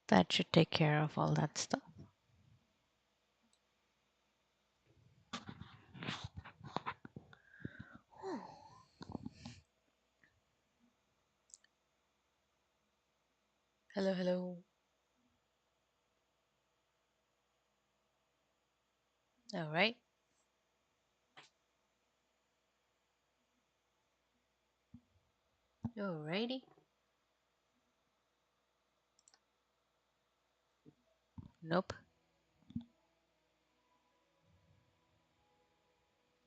That should take care of all that stuff. Hello, hello. All right. Alrighty. Nope.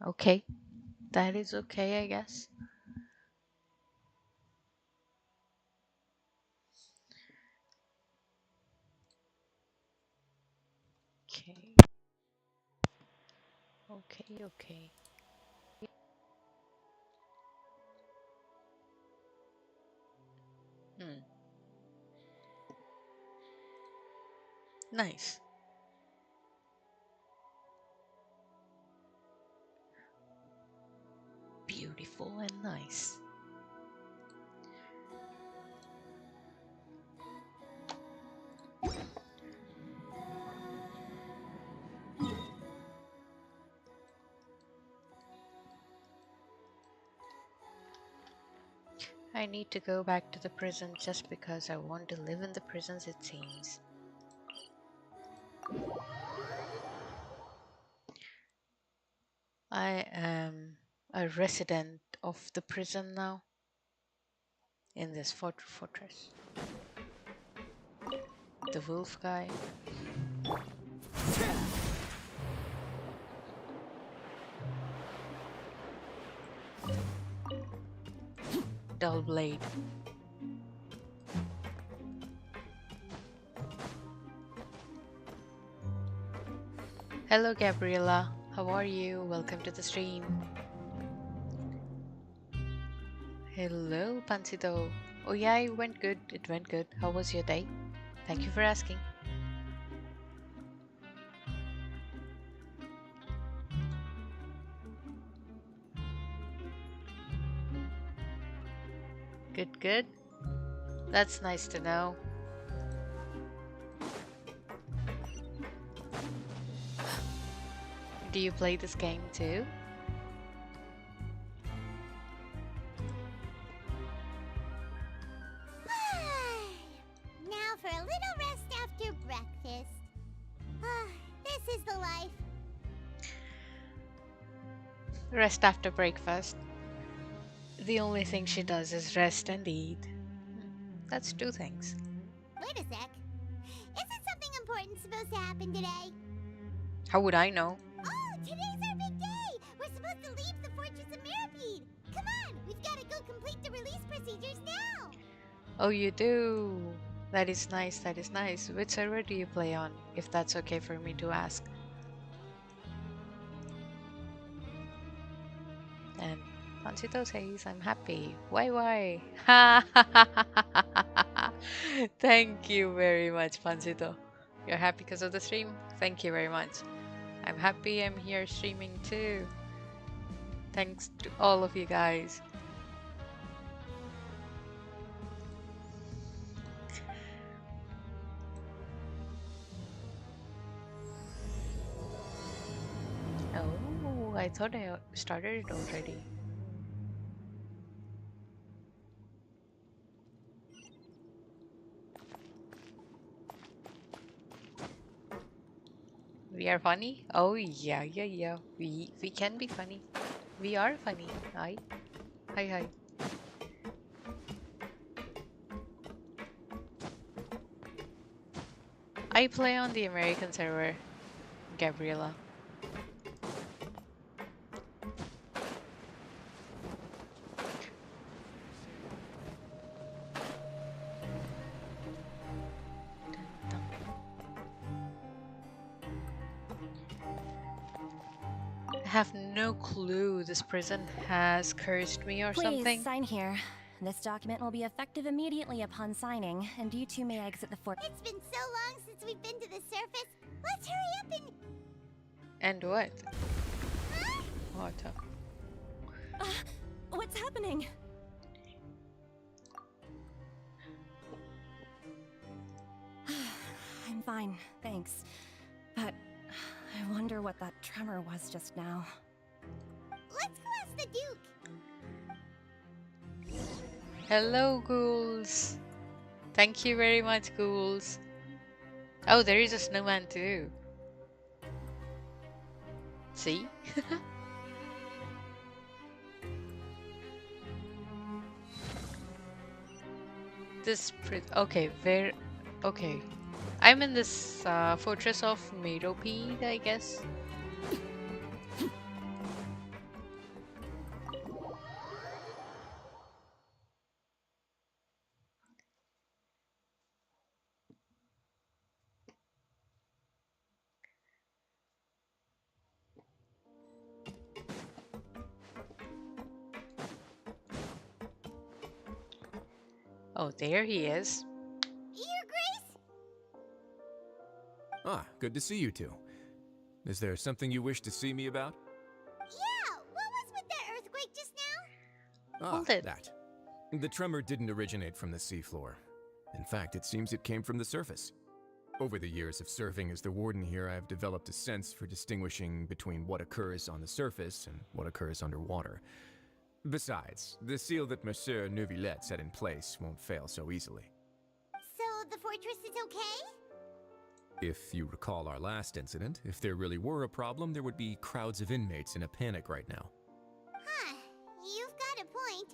Okay. That is okay, I guess. Okay. Okay, okay. Hmm. Nice. Beautiful and nice. I need to go back to the prison just because I want to live in the prisons, it seems. I am a resident of the prison now in this fortress. The wolf guy. Dull blade. Hello, Gabriela. How are you? Welcome to the stream. Hello, Pansito. Oh yeah, it went good. It went good. How was your day? Thank you for asking. Good, good. That's nice to know. Do you play this game too? Now for a little rest after breakfast. This is the life. Rest after breakfast. The only thing she does is rest and eat. That's two things. Wait a sec. Isn't something important supposed to happen today? How would I know? Oh, today's our big day! We're supposed to leave the Fortress of Mirapede! Come on, we've got to go complete the release procedures now! Oh, you do. That is nice, that is nice. Which server do you play on, if that's okay for me to ask? And Pansito says, I'm happy. Why? Ha ha ha ha ha ha. Thank you very much, Pansito. You're happy because of the stream? Thank you very much. I'm happy I'm here streaming too. Thanks to all of you guys. Oh, I thought I started it already. We are funny? Oh yeah. We can be funny. We are funny. Hi. Hi. I play on the American server, Gabriela. I have no clue. This prison has cursed me or Please something. sign here. This document will be effective immediately upon signing, and you two may exit the fort. It's been so long since we've been to the surface. Let's hurry up and... And what? Huh? What? What's happening? fine, thanks. But I wonder what that tremor was just now. Let's go ask the Duke. Hello, ghouls. Thank you very much, ghouls. Oh, there is a snowman too. See? Okay, where? Okay. I'm in this fortress of Meropede, I guess. Oh, there he is. Your Grace? Ah, good to see you two. Is there something you wish to see me about? Yeah, what was with that earthquake just now? Hold it. That. The tremor didn't originate from the seafloor. In fact, it seems it came from the surface. Over the years of serving as the warden here, I have developed a sense for distinguishing between what occurs on the surface and what occurs underwater. Besides, the seal that Monsieur Neuvillette set in place won't fail so easily. So the fortress is okay? If you recall our last incident, if there really were a problem, there would be crowds of inmates in a panic right now. Huh, you've got a point.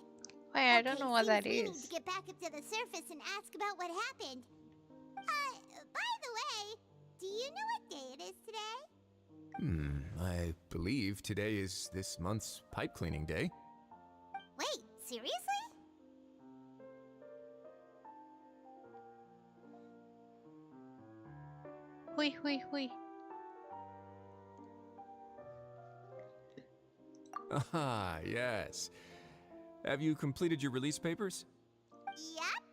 Wait, I don't know what that seems we need is. to get back up to the surface and ask about what happened. By the way, do you know what day it is today? I believe today is this month's pipe cleaning day. Wait, seriously? Hui, hui, hui. Ah, yes. Have you completed your release papers? Yep.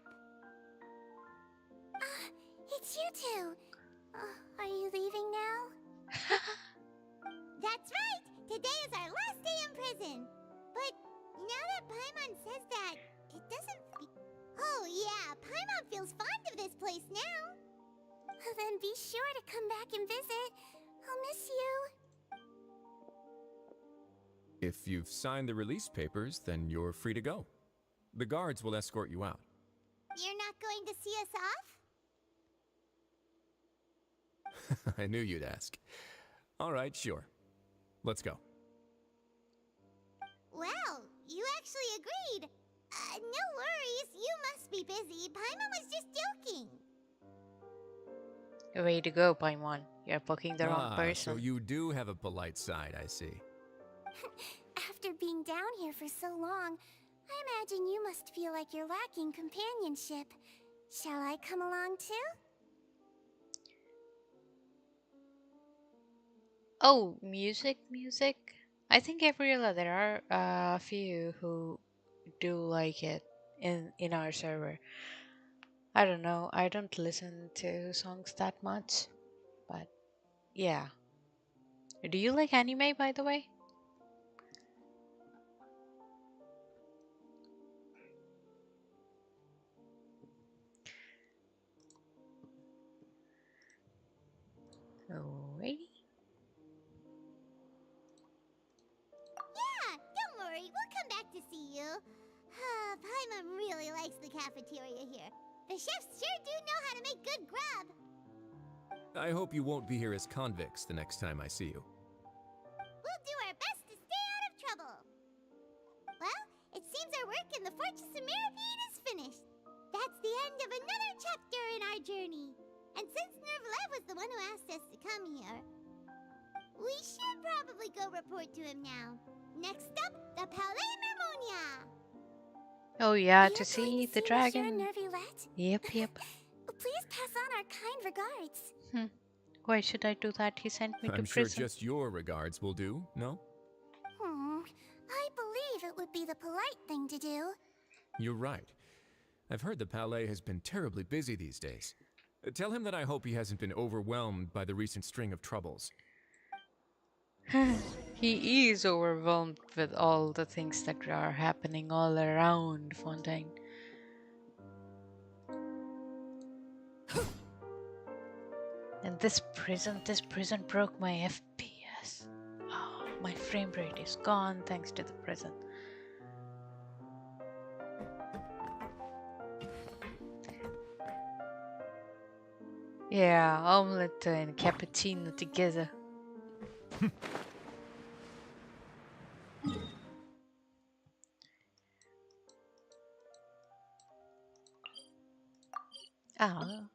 It's you two. Are you leaving now? That's right. Today is our last day in prison. But now that Paimon says that, it doesn't. Oh yeah, Paimon feels fond of this place now. Then be sure to come back and visit. I'll miss you. If you've signed the release papers, then you're free to go. The guards will escort you out. You're not going to see us off? I knew you'd ask. All right, sure. Let's go. Well, you actually agreed. No worries, you must be busy. Paimon was just joking. Way to go, Paimon. You're poking the wrong person. So you do have a polite side, I see. After being down here for so long, I imagine you must feel like you're lacking companionship. Shall I come along too? Oh, music. I think Gabriella, there are a few who do like it in our server. I don't know. I don't listen to songs that much, but yeah. Do you like anime, by the way? Alrighty. Yeah, don't worry, we'll come back to see you. Paimon really likes the cafeteria here. The chefs sure do know how to make good grub. I hope you won't be here as convicts the next time I see you. We'll do our best to stay out of trouble. Well, it seems our work in the Fortress of Meropide is finished. That's the end of another chapter in our journey. And since Neuvillette was the one who asked us to come here, we should probably go report to him now. Next up, the Palais Mermonia. Oh yeah, You're to see going the Monsieur dragon. Neuvillette? Yep. Please pass on our kind regards. Why should I do that? He sent me to I'm sure prison. just your regards will do, no? I believe it would be the polite thing to do. You're right. I've heard the Palais has been terribly busy these days. Tell him that I hope he hasn't been overwhelmed by the recent string of troubles. He is overwhelmed with all the things that are happening all around Fontaine. And this prison broke my FPS. Oh, my frame rate is gone thanks to the prison. Yeah, omelette and cappuccino together. Ah.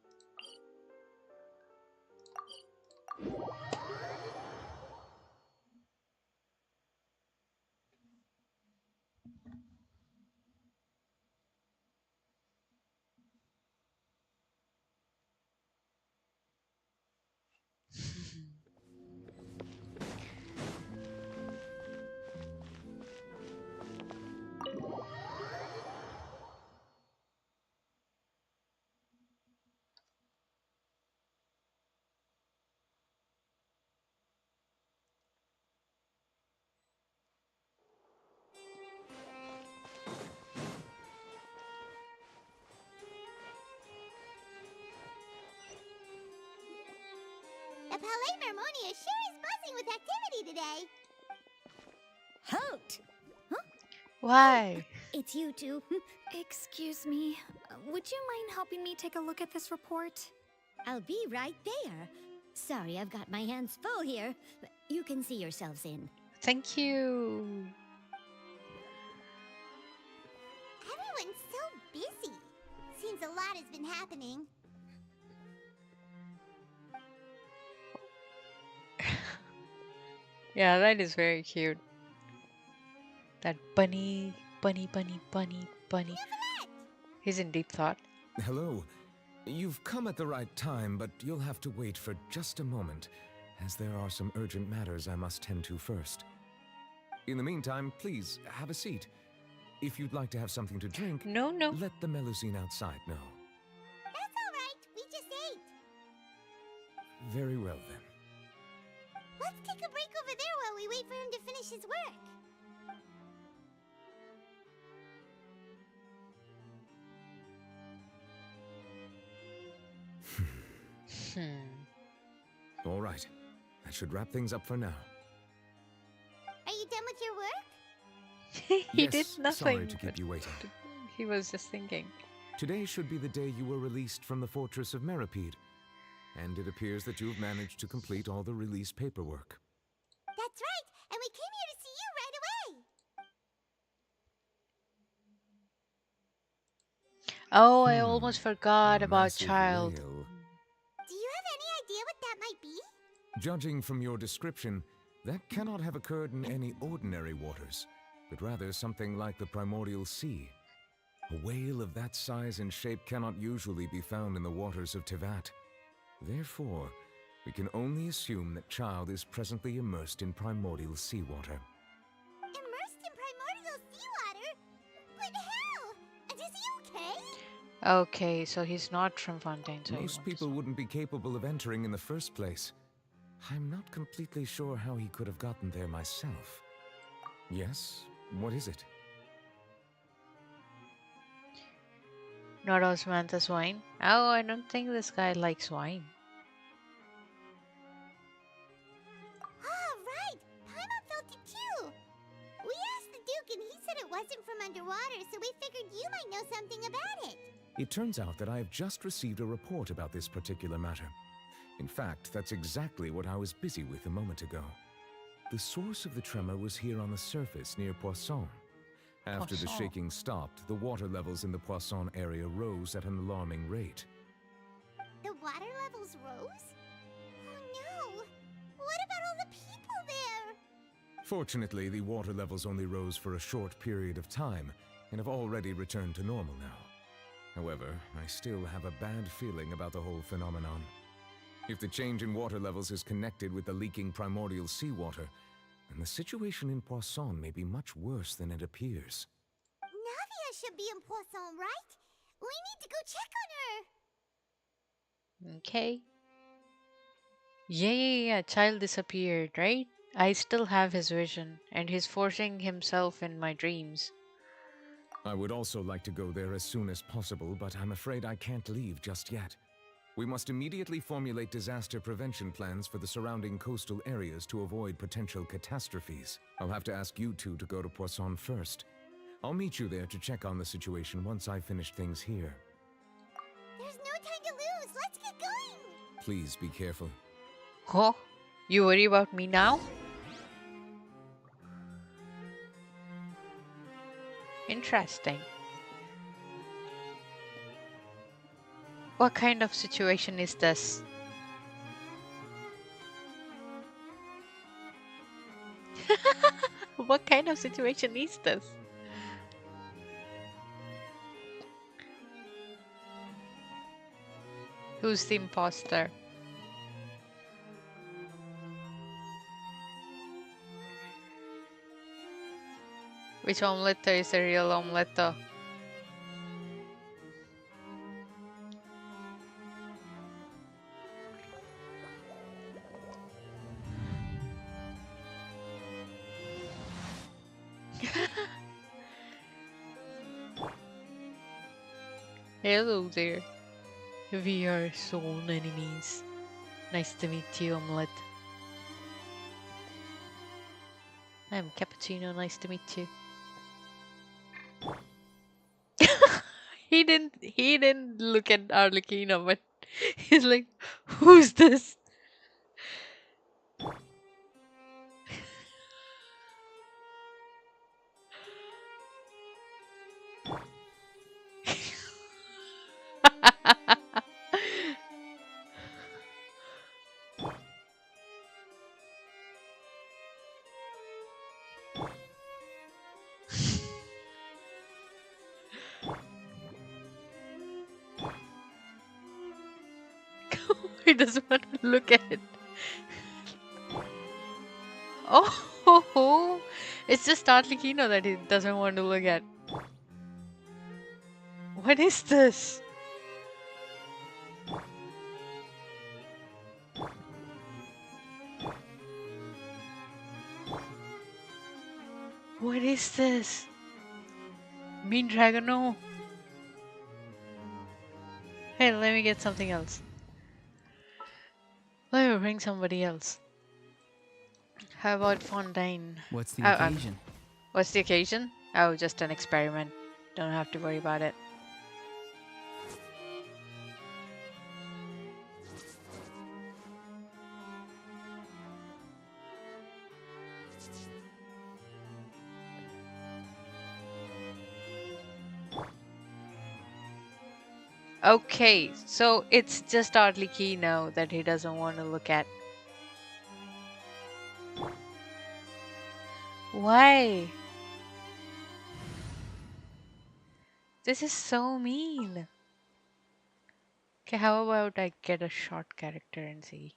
The Palais Mermonia sure is buzzing with activity today. Halt! Why? It's you two. Excuse me. Would you mind helping me take a look at this report? I'll be right there. Sorry, I've got my hands full here. You can see yourselves in. Thank you. Everyone's so busy. Seems a lot has been happening. Yeah, that is very cute. That bunny. He's in deep thought. Hello. You've come at the right time, but you'll have to wait for just a moment, as there are some urgent matters I must tend to first. In the meantime, please, have a seat. If you'd like to have something to drink, No. let the Melusine outside know. That's all right. We just ate. Very well, then. Let's take a break over there while we wait for him to finish his work. All right. That should wrap things up for now. Are you done with your work? He Yes, did nothing. sorry to keep but you waiting. He was just thinking. Today should be the day you were released from the fortress of Meripede. And it appears that you've managed to complete all the release paperwork. That's right, and we came here to see you right away. Oh, I almost forgot A about massive child. whale. Do you have any idea what that might be? Judging from your description, that cannot have occurred in any ordinary waters, but rather something like the primordial sea. A whale of that size and shape cannot usually be found in the waters of Tevat. Therefore, we can only assume that Child is presently immersed in primordial seawater. Immersed in primordial seawater? But how? And is he okay? Okay, so he's not from Fontaine. So he Most won't people dis- wouldn't be capable of entering in the first place. I'm not completely sure how he could have gotten there myself. Yes? What is it? Not Osmanthus wine. Oh, I don't think this guy likes wine. Ah, right. Paimon felt it too. We asked the Duke and he said it wasn't from underwater, so we figured you might know something about it. It turns out that I have just received a report about this particular matter. In fact, that's exactly what I was busy with a moment ago. The source of the tremor was here on the surface near Poisson. After the Poisson. shaking stopped, the water levels in the Poisson area rose at an alarming rate. The water levels rose? Oh no! What about all the people there? Fortunately, the water levels only rose for a short period of time and have already returned to normal now. However, I still have a bad feeling about the whole phenomenon. If the change in water levels is connected with the leaking primordial seawater, then the situation in Poisson may be much worse than it appears. Navia should be in Poisson, right? We need to go check on her! Okay. Yeah. Child disappeared, right? I still have his vision, and he's forcing himself in my dreams. I would also like to go there as soon as possible, but I'm afraid I can't leave just yet. We must immediately formulate disaster prevention plans for the surrounding coastal areas to avoid potential catastrophes. I'll have to ask you two to go to Poisson first. I'll meet you there to check on the situation once I've finished things here. There's no time to lose. Let's get going. Please be careful. Huh? You worry about me now? Interesting. What kind of situation is this? What kind of situation is this? Who's the imposter? Which omelette is the real omelette? Hello there. We are sworn enemies. Nice to meet you, Omelette. I'm Cappuccino, nice to meet you. he didn't look at Arlecchino, but he's like, who's this? He doesn't want to look at it. Oh, it's just Arlecchino that he doesn't want to look at. What is this? What is this? Mean dragon, no. Hey, let me get something else. Let me bring somebody else. How about Fontaine? What's the Oh, occasion? What's the occasion? Oh, just an experiment. Don't have to worry about it. Okay, so it's just Arlecchino that he doesn't want to look at. Why? This is so mean. Okay, how about I get a short character and see?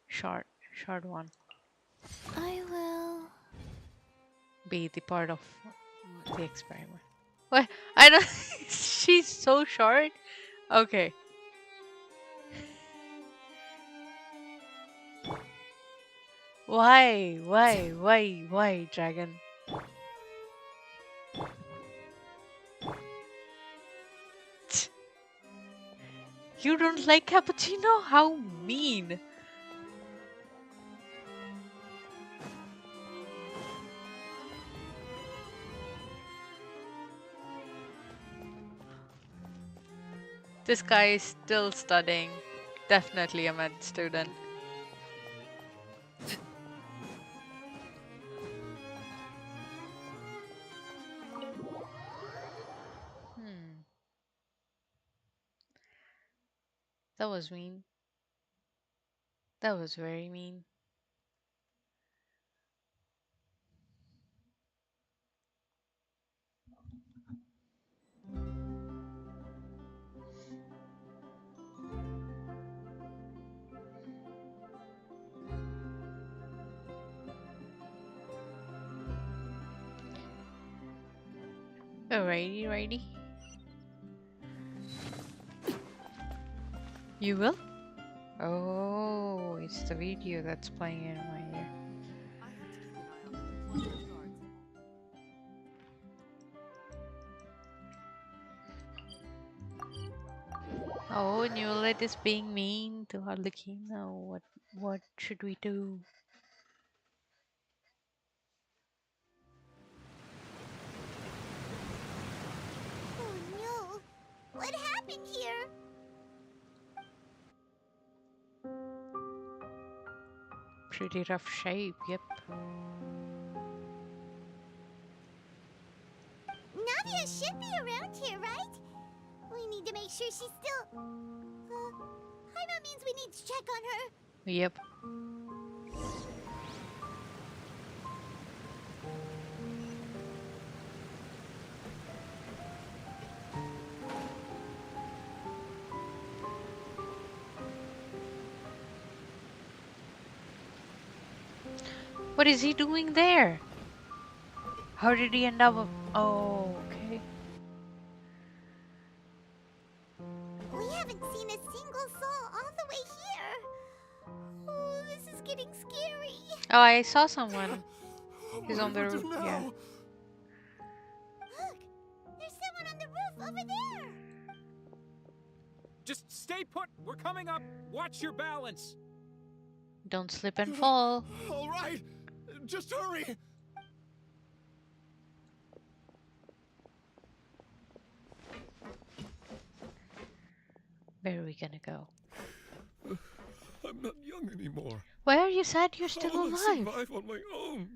Short one. I will. Be the part of the experiment. What? I don't. She's so short. Okay. Why, dragon? You don't like cappuccino? How mean! This guy is still studying. Definitely a med student. That was mean. That was very mean. Alrighty. You will? Oh, it's the video that's playing in my ear. Oh, Newlet is being mean to Harlequina. What should we do? Oh no! What happened here? Pretty rough shape, yep. Nadia should be around here, right? We need to make sure she's still... Paimon means we need to check on her. Yep. What is he doing there? How did he end up? Oh, okay. We haven't seen a single soul all the way here. Oh, this is getting scary. Oh, I saw someone. He's on the What do roof. we do Yeah. now? Look, there's someone on the roof over there. Just stay put. We're coming up. Watch your balance. Don't slip and fall. All right, just hurry. Where are we gonna go? I'm not young anymore. Why are you sad you're How still will I alive? survive on my own?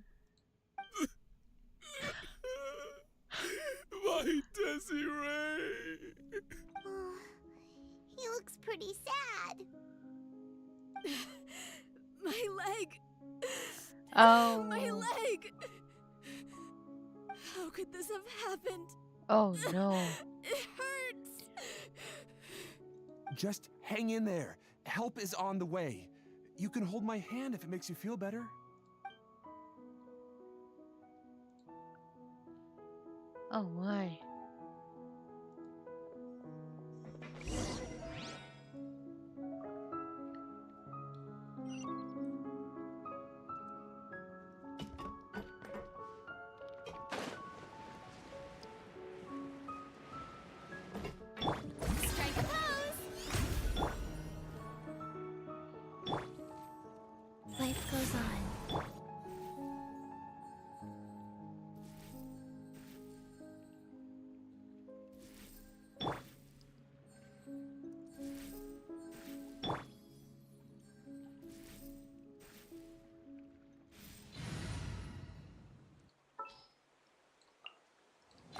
My Desiree. Oh, he looks pretty sad. My leg! Oh. My leg! How could this have happened? Oh no. It hurts! Just hang in there. Help is on the way. You can hold my hand if it makes you feel better. Oh my. Strike a pose. Life goes on.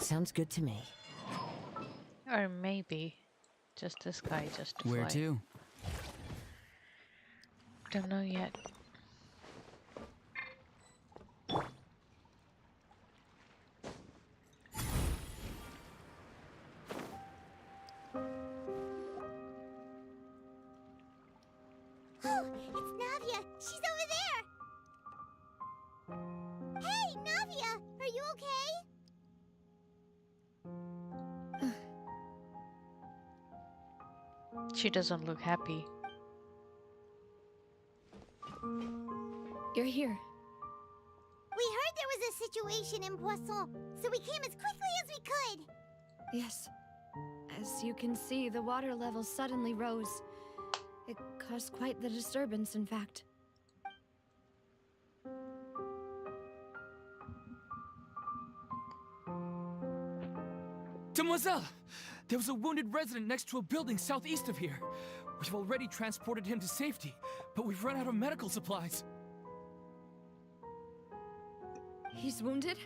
Sounds good to me. Or maybe just this guy just to Where fly. to? Don't know yet. Oh, it's Navia. She's over there. Hey, Navia, are you okay? She doesn't look happy. You're here. We heard there was a situation in Poisson, so we came as quickly as we could. Yes. As you can see, the water level suddenly rose. It caused quite the disturbance, in fact. Demoiselle! There was a wounded resident next to a building southeast of here. We've already transported him to safety, but we've run out of medical supplies. He's wounded?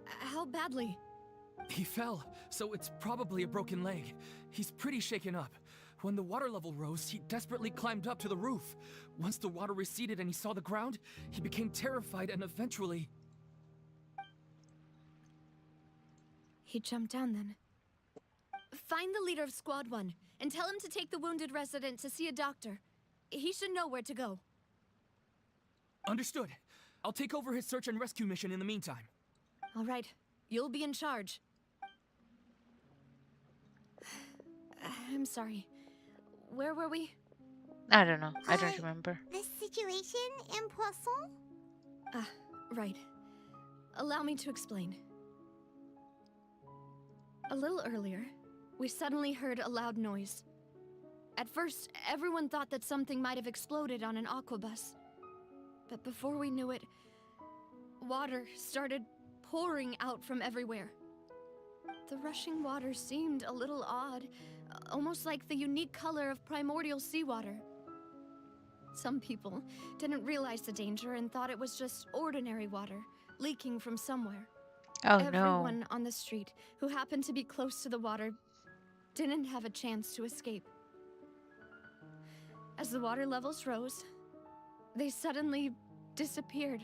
How badly? He fell, so it's probably a broken leg. He's pretty shaken up. When the water level rose, he desperately climbed up to the roof. Once the water receded and he saw the ground, he became terrified and eventually... He jumped down then. Find the leader of Squad 1 and tell him to take the wounded resident to see a doctor. He should know where to go. Understood. I'll take over his search and rescue mission in the meantime. All right, you'll be in charge. I'm sorry. Where were we? I don't know. I don't remember. The situation in Poisson? Ah, right. Allow me to explain. A little earlier, we suddenly heard a loud noise. At first, everyone thought that something might have exploded on an aquabus. But before we knew it, water started pouring out from everywhere. The rushing water seemed a little odd, almost like the unique color of primordial seawater. Some people didn't realize the danger and thought it was just ordinary water leaking from somewhere. Oh no. Everyone on the street who happened to be close to the water didn't have a chance to escape. As the water levels rose, they suddenly disappeared.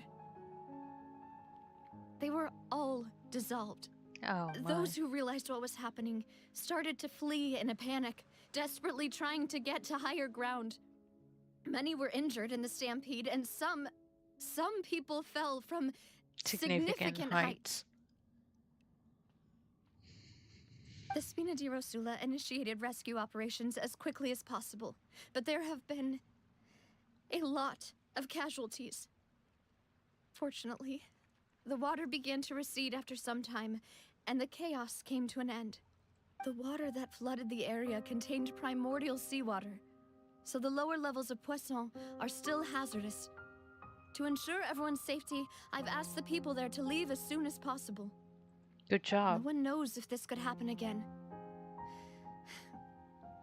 They were all dissolved. Oh my. Those who realized what was happening started to flee in a panic, desperately trying to get to higher ground. Many were injured in the stampede, and some people fell from significant heights. The Spina di Rosula initiated rescue operations as quickly as possible, but there have been a lot of casualties. Fortunately, the water began to recede after some time, and the chaos came to an end. The water that flooded the area contained primordial seawater, so the lower levels of Poisson are still hazardous. To ensure everyone's safety, I've asked the people there to leave as soon as possible. Good No job. one knows if this could happen again.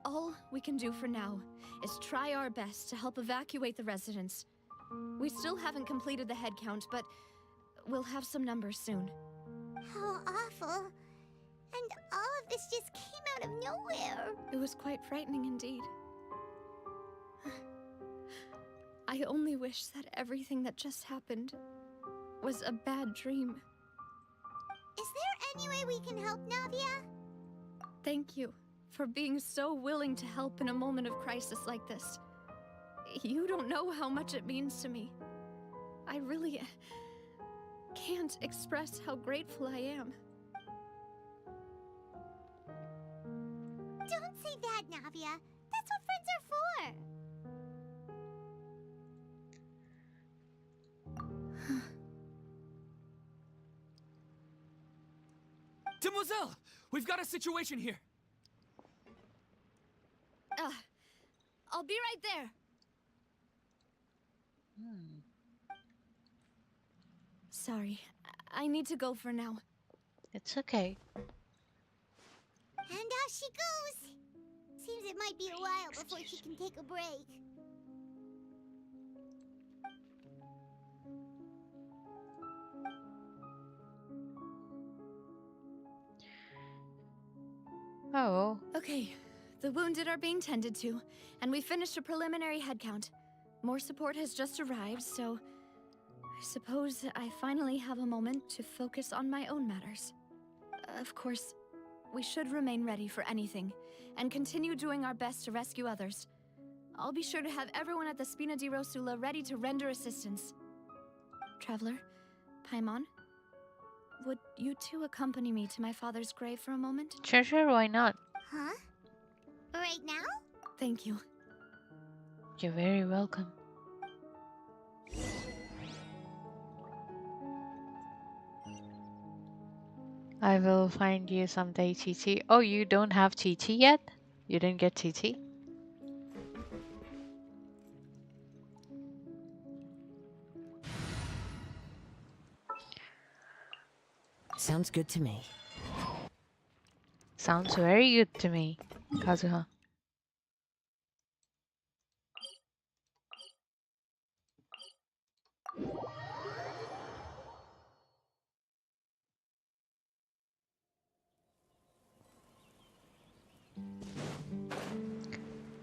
All we can do for now is try our best to help evacuate the residents. We still haven't completed the head count, but we'll have some numbers soon. How awful. And all of this just came out of nowhere. It was quite frightening indeed. I only wish that everything that just happened was a bad dream. Is there any way we can help, Navia? Thank you for being so willing to help in a moment of crisis like this. You don't know how much it means to me. I really can't express how grateful I am. Don't say that, Navia. That's what friends are for. Demoiselle! We've got a situation here! I'll be right there. Sorry, I need to go for now. It's okay. And off she goes. Seems it might be a while before she can take a break. Oh. Okay, the wounded are being tended to, and we finished a preliminary head count. More support has just arrived, so I suppose I finally have a moment to focus on my own matters. Of course, we should remain ready for anything, and continue doing our best to rescue others. I'll be sure to have everyone at the Spina di Rosula ready to render assistance. Traveler, Paimon, would you two accompany me to my father's grave for a moment? Sure, why not? Huh? Right now? Thank you. You're very welcome. I will find you someday, qiqi. Oh, you don't have qiqi yet? You didn't get qiqi? Sounds good to me. Sounds very good to me, Kazuha.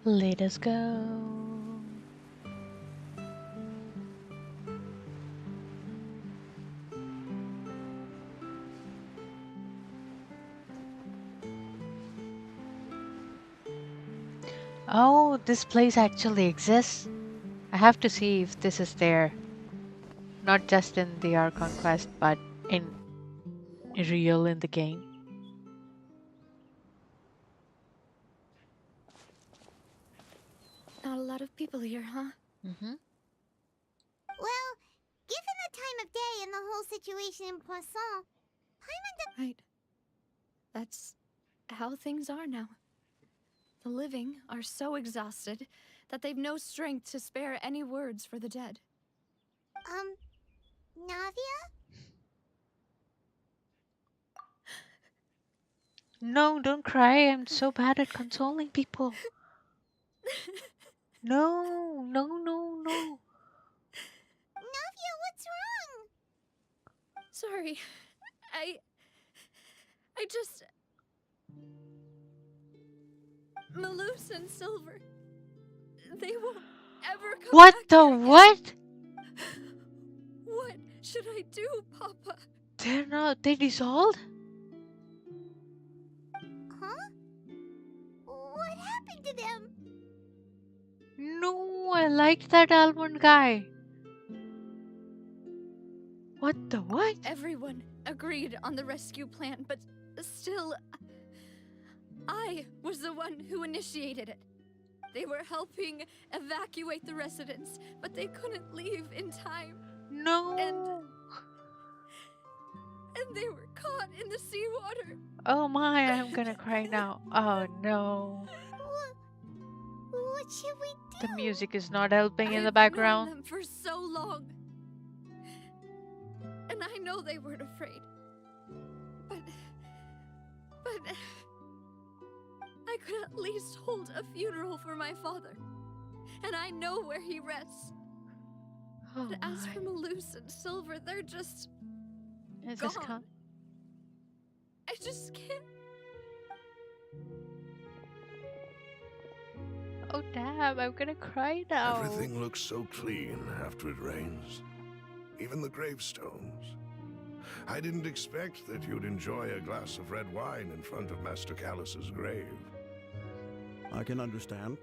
Let us go. Oh, this place actually exists. I have to see if this is there. Not just in the Archon quest, but in real in the game. Not a lot of people here, huh? Mm-hmm. Well, given the time of day and the whole situation in Poisson, Right. That's how things are now. The living are so exhausted that they've no strength to spare any words for the dead. Navia? No, don't cry. I'm so bad at consoling people. No, no, no, no. Navia, what's wrong? Sorry. I just... Maloose and Silver. They won't ever come What back the here again. what? What should I do, Papa? They're not. They dissolved? Huh? What happened to them? No, I liked that almond guy. What the what? Everyone agreed on the rescue plan, but still, I was the one who initiated it. They were helping evacuate the residents, but they couldn't leave in time. No. And they were caught in the seawater. Oh my, I'm gonna cry now. Oh no. What should we do? The music is not helping in the I've background. known them for so long. And I know they weren't afraid. But I could at least hold a funeral for my father. And I know where he rests. Oh But as for my. Maloose and Silver, they're just I just gone. can't. I just can't. Oh damn, I'm gonna cry now. Everything looks so clean after it rains. Even the gravestones. I didn't expect that you'd enjoy a glass of red wine in front of Master Callus's grave. I can understand.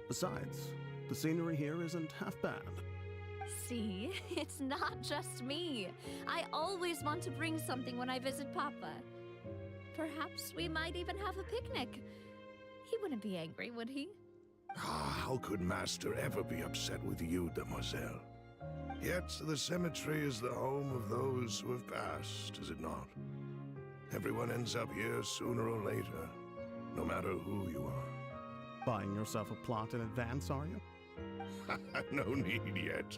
Besides, the scenery here isn't half bad. See, it's not just me. I always want to bring something when I visit Papa. Perhaps we might even have a picnic. He wouldn't be angry, would he? Ah, how could Master ever be upset with you, demoiselle? Yet the cemetery is the home of those who have passed, is it not? Everyone ends up here sooner or later, no matter who you are. Buying yourself a plot in advance, are you? No need yet.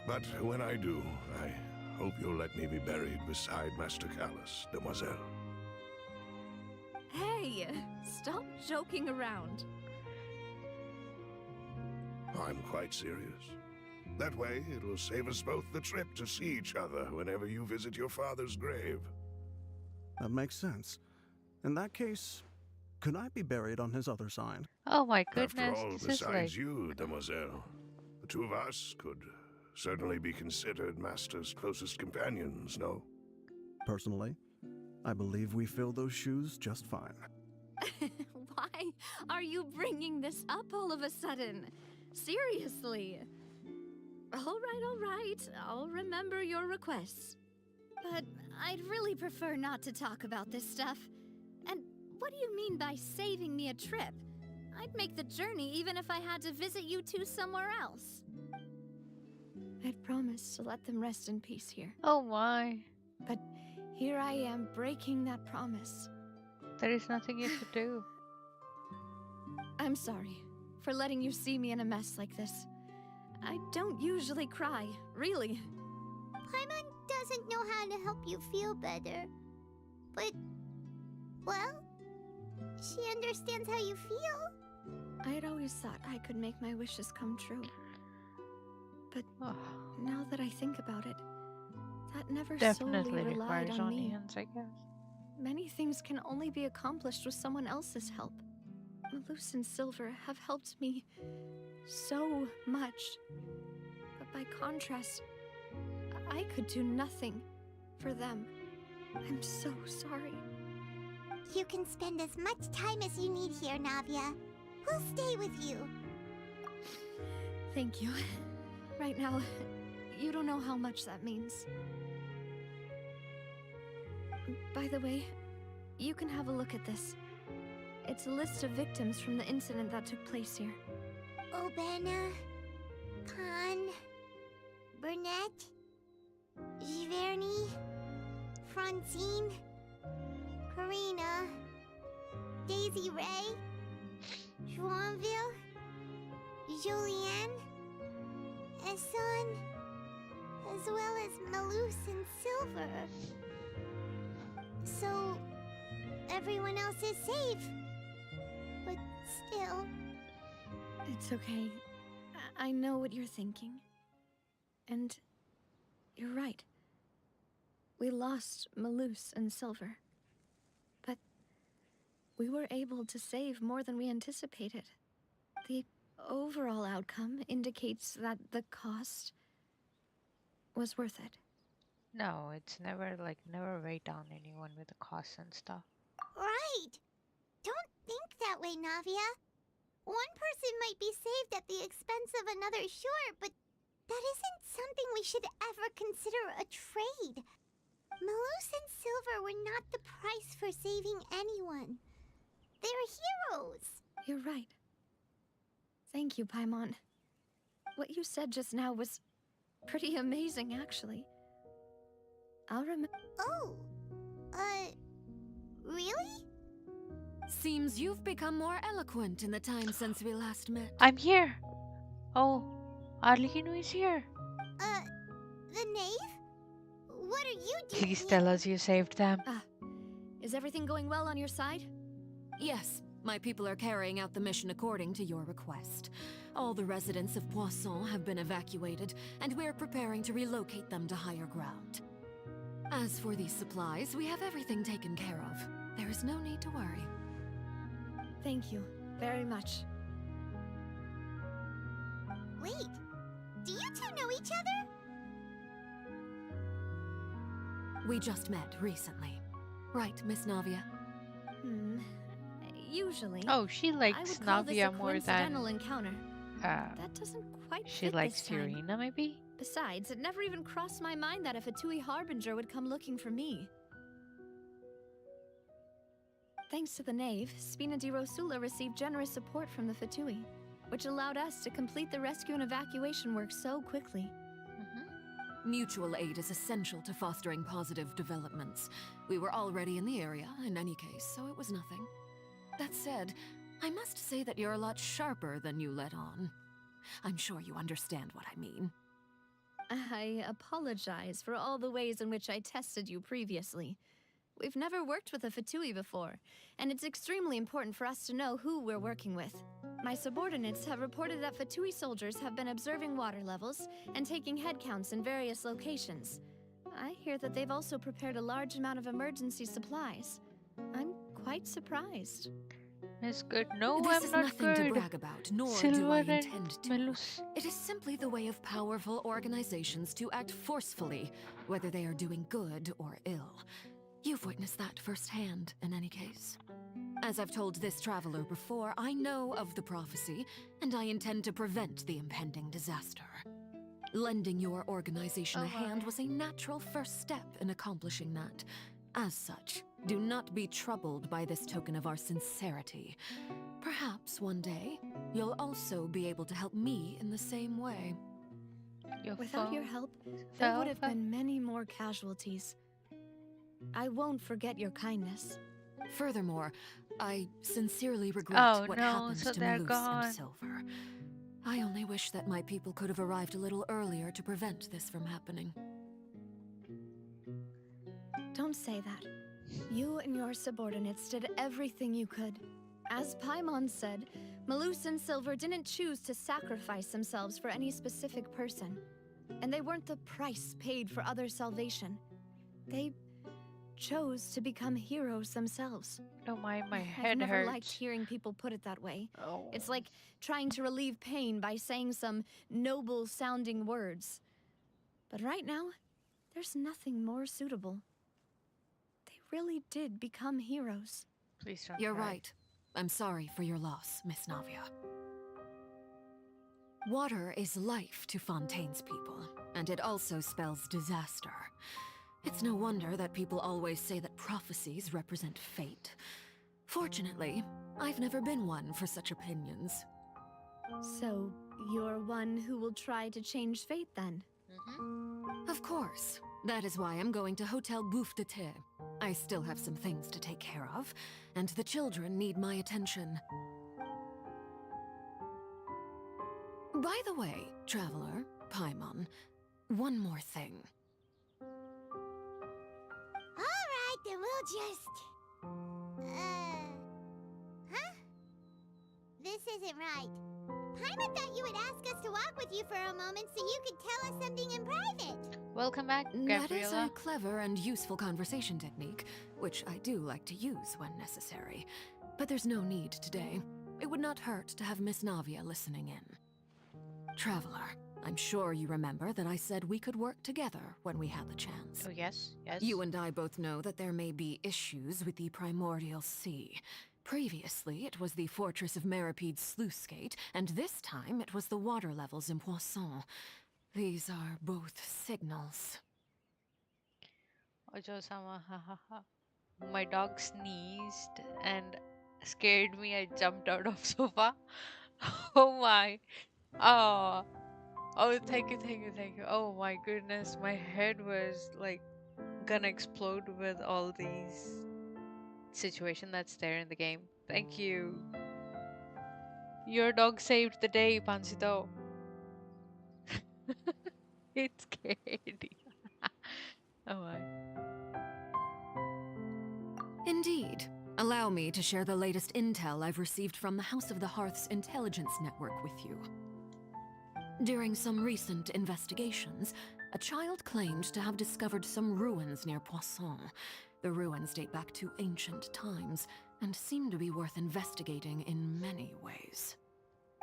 But when I do, I hope you'll let me be buried beside Master Callus, demoiselle. Hey, stop joking around. I'm quite serious. That way, it will save us both the trip to see each other whenever you visit your father's grave. That makes sense. In that case, could I be buried on his other side? Oh my After goodness, all, this is besides like... you, demoiselle, the two of us could certainly be considered Master's closest companions, no? Personally, I believe we fill those shoes just fine. Why are you bringing this up all of a sudden? Seriously. All right. I'll remember your requests. But I'd really prefer not to talk about this stuff. And what do you mean by saving me a trip? I'd make the journey even if I had to visit you two somewhere else. I'd promised to let them rest in peace here. Oh my. But here I am breaking that promise. There is nothing you could do. I'm sorry for letting you see me in a mess like this. I don't usually cry, really. Paimon doesn't know how to help you feel better. But, well, she understands how you feel. I had always thought I could make my wishes come true. But Oh, now that I think about it, that never definitely solely relied requires on me. onions, I guess. Many things can only be accomplished with someone else's help. Maloose and Silver have helped me so much. But by contrast, I could do nothing for them. I'm so sorry. You can spend as much time as you need here, Navia. We'll stay with you. Thank you. Right now, you don't know how much that means. By the way, you can have a look at this. It's a list of victims from the incident that took place here. Obena, Khan, Burnett, Giverny, Francine, Karina, Daisy Ray, Julianne, Esson, as well as Malus and Silver. So, everyone else is safe. But still... It's okay. I know what you're thinking. And you're right. We lost Malus and Silver. But we were able to save more than we anticipated. The overall outcome indicates that the cost was worth it. No, it's never never weigh down anyone with the costs and stuff. Right! Don't think that way, Navia. One person might be saved at the expense of another, sure, but that isn't something we should ever consider a trade. Malus and Silver were not the price for saving anyone. They're heroes. You're right. Thank you, Paimon. What you said just now was pretty amazing, actually. I'll remember. Oh, really? Seems you've become more eloquent in the time since we last met. I'm here. Oh, Arlecchino is here. The knave? What are you doing? Please tell us you saved them. Is everything going well on your side? Yes, my people are carrying out the mission according to your request. All the residents of Poisson have been evacuated, and we're preparing to relocate them to higher ground. As for these supplies, we have everything taken care of. There is no need to worry. Thank you very much. Wait, do you two know each other? We just met recently. Right, Miss Navia? Usually. Oh, she likes Navia more than... encounter. That doesn't quite She fit likes this time. Furina, maybe? Besides, it never even crossed my mind that a Fatui Harbinger would come looking for me. Thanks to the Knave, Spina di Rosula received generous support from the Fatui, which allowed us to complete the rescue and evacuation work so quickly. Mutual aid is essential to fostering positive developments. We were already in the area, in any case, so it was nothing. That said, I must say that you're a lot sharper than you let on. I'm sure you understand what I mean. I apologize for all the ways in which I tested you previously. We've never worked with a Fatui before, and it's extremely important for us to know who we're working with. My subordinates have reported that Fatui soldiers have been observing water levels and taking head counts in various locations. I hear that they've also prepared a large amount of emergency supplies. I'm quite surprised. It's good. No, This I'm is not nothing good. to brag about, nor Silver do I and intend to. Malus. It is simply the way of powerful organizations to act forcefully, whether they are doing good or ill. You've witnessed that firsthand, in any case. As I've told this traveler before, I know of the prophecy, and I intend to prevent the impending disaster. Lending your organization a hand was a natural first step in accomplishing that. As such, do not be troubled by this token of our sincerity. Perhaps one day, you'll also be able to help me in the same way. Without your help, there would have been many more casualties. I won't forget your kindness. Furthermore, I sincerely regret what no, happened so to they're Malus gone. and Silver. I only wish that my people could have arrived a little earlier to prevent this from happening. Don't say that. You and your subordinates did everything you could. As Paimon said, Malus and Silver didn't choose to sacrifice themselves for any specific person. And they weren't the price paid for other salvation. They chose to become heroes themselves. Oh my I've head never hurts. liked hearing people put it that way. Oh. It's like trying to relieve pain by saying some noble-sounding words. But right now, there's nothing more suitable. They really did become heroes. Please don't You're cry. right. I'm sorry for your loss, Miss Navia. Water is life to Fontaine's people, and it also spells disaster. It's no wonder that people always say that prophecies represent fate. Fortunately, I've never been one for such opinions. So, you're one who will try to change fate then? Of course. That is why I'm going to Hotel Bouffe de Thé. I still have some things to take care of, and the children need my attention. By the way, Traveler, Paimon, one more thing. Alright, then we'll just... Huh? This isn't right. Paimon thought you would ask us to walk with you for a moment so you could tell us something in private. Welcome back, That is Gabriella. a clever and useful conversation technique, which I do like to use when necessary. But there's no need today. It would not hurt to have Miss Navia listening in. Traveler, I'm sure you remember that I said we could work together when we had the chance. Oh, yes, yes. You and I both know that there may be issues with the Primordial Sea. Previously, it was the Fortress of Maripede's sluice gate, and this time it was the water levels in Poisson. These are both signals. Ojo-sama, ha ha ha. My dog sneezed and scared me. I jumped out of sofa. Oh my. Oh. Oh, thank you, thank you, thank you. Oh my goodness. My head was like gonna explode with all these situation that's there in the game. Thank you. Your dog saved the day, Pansito. It's scared. Oh my. Indeed. Allow me to share the latest intel I've received from the House of the Hearth's intelligence network with you. During some recent investigations, a child claimed to have discovered some ruins near Poisson. The ruins date back to ancient times and seem to be worth investigating in many ways.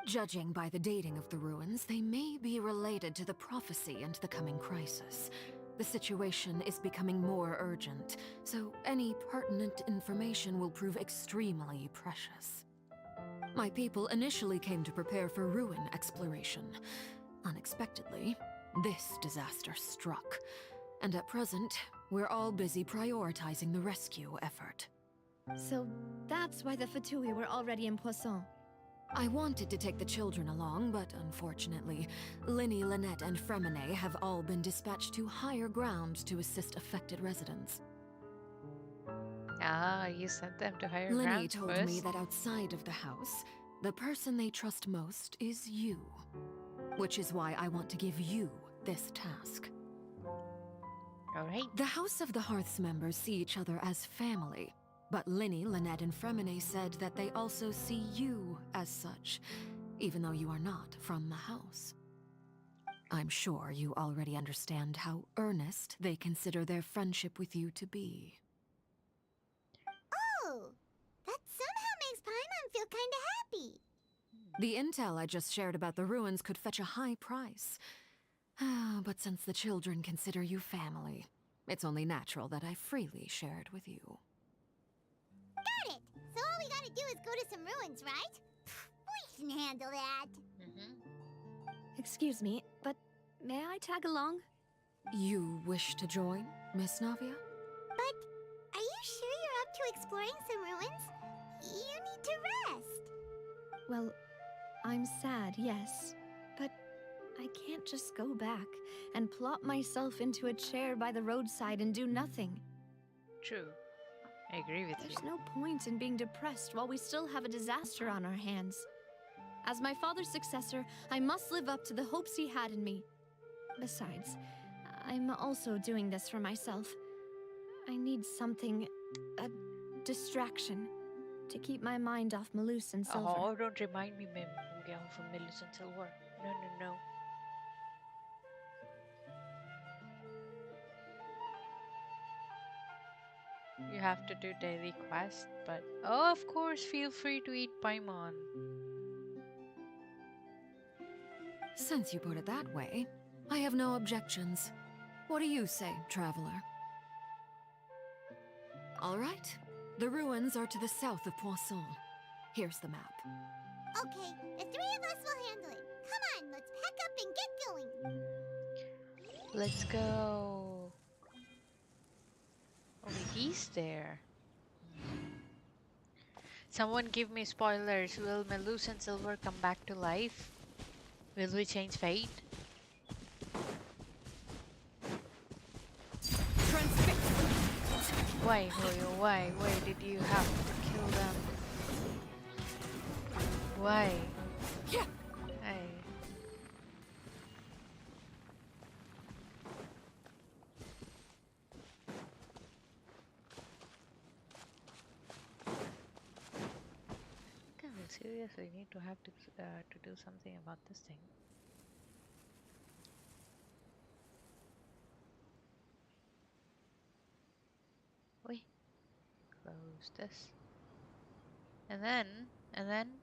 Judging by the dating of the ruins, they may be related to the prophecy and the coming crisis. The situation is becoming more urgent, so any pertinent information will prove extremely precious. My people initially came to prepare for ruin exploration. Unexpectedly, this disaster struck, and at present, we're all busy prioritizing the rescue effort. So that's why the Fatui were already in Poisson. I wanted to take the children along, but unfortunately, Linny, Lynette, and Fremine have all been dispatched to higher ground to assist affected residents. Ah, you sent them to higher Linny grounds told first. me that outside of the house, the person they trust most is you. Which is why I want to give you this task. Alright. The House of the Hearth's members see each other as family, but Linny, Lynette, and Fremine said that they also see you as such, even though you are not from the house. I'm sure you already understand how earnest they consider their friendship with you to be. Oh, that somehow makes Paimon feel kinda happy. The intel I just shared about the ruins could fetch a high price. But since the children consider you family, it's only natural that I freely share it with you. Got it! So all we gotta do is go to some ruins, right? We can handle that. Excuse me, but may I tag along? You wish to join, Miss Navia? But are you sure you're up to exploring some ruins? You need to rest. Well, I'm sad, yes. But I can't just go back and plop myself into a chair by the roadside and do nothing. True. I agree with There's you. no point in being depressed while we still have a disaster on our hands. As my father's successor, I must live up to the hopes he had in me. Besides, I'm also doing this for myself. I need something, a distraction, to keep my mind off Malus and Silver. Oh, don't remind me, Mim. From Millicent and Silver. No, no, no. You have to do daily quest, but oh, of course, feel free to eat Paimon. Since you put it that way, I have no objections. What do you say, Traveler? All right. The ruins are to the south of Poisson. Here's the map. Okay, the three of us will handle it. Come on, let's pack up and get going. Let's go. Oh, he's there. Someone give me spoilers. Will Malus and Silver come back to life? Will we change fate? Why, Hoyo? Why? Why did you have to kill them? Why? Yeah. I... seriously need to have to do something about this thing. Wait, close this, and then and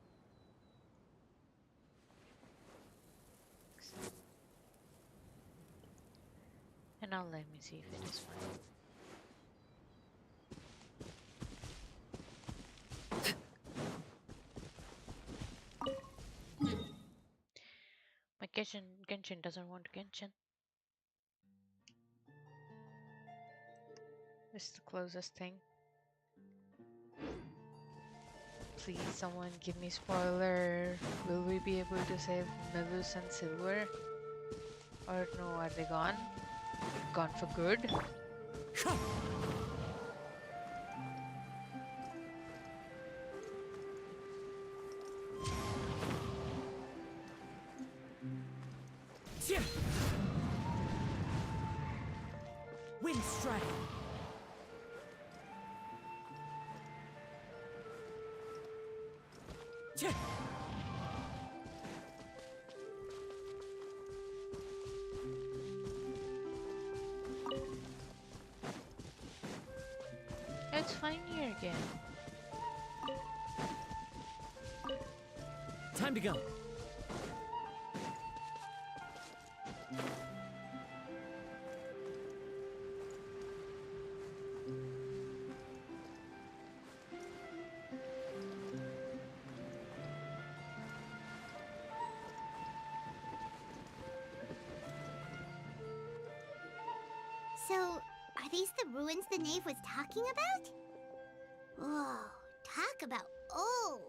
now let me see if it is fine. My Genshin doesn't want Genshin. This is the closest thing. Please, someone give me spoiler. Will we be able to save Melus and Silver? Or no, are they gone? Gone for good? Wind strike. It's fine here again. Time to go. So, are these the ruins the knave was talking about? Whoa, talk about old.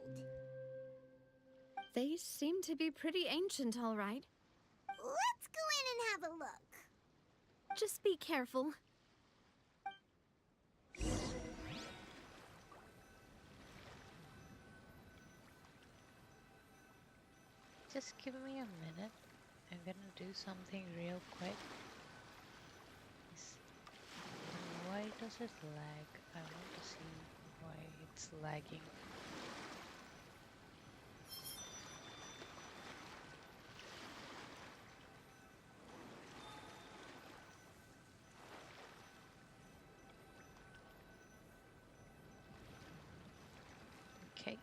They seem to be pretty ancient, all right. Let's go in and have a look. Just be careful. Just give me a minute. I'm gonna do something real quick. Why does it lag? I want to see why it's lagging. Okay.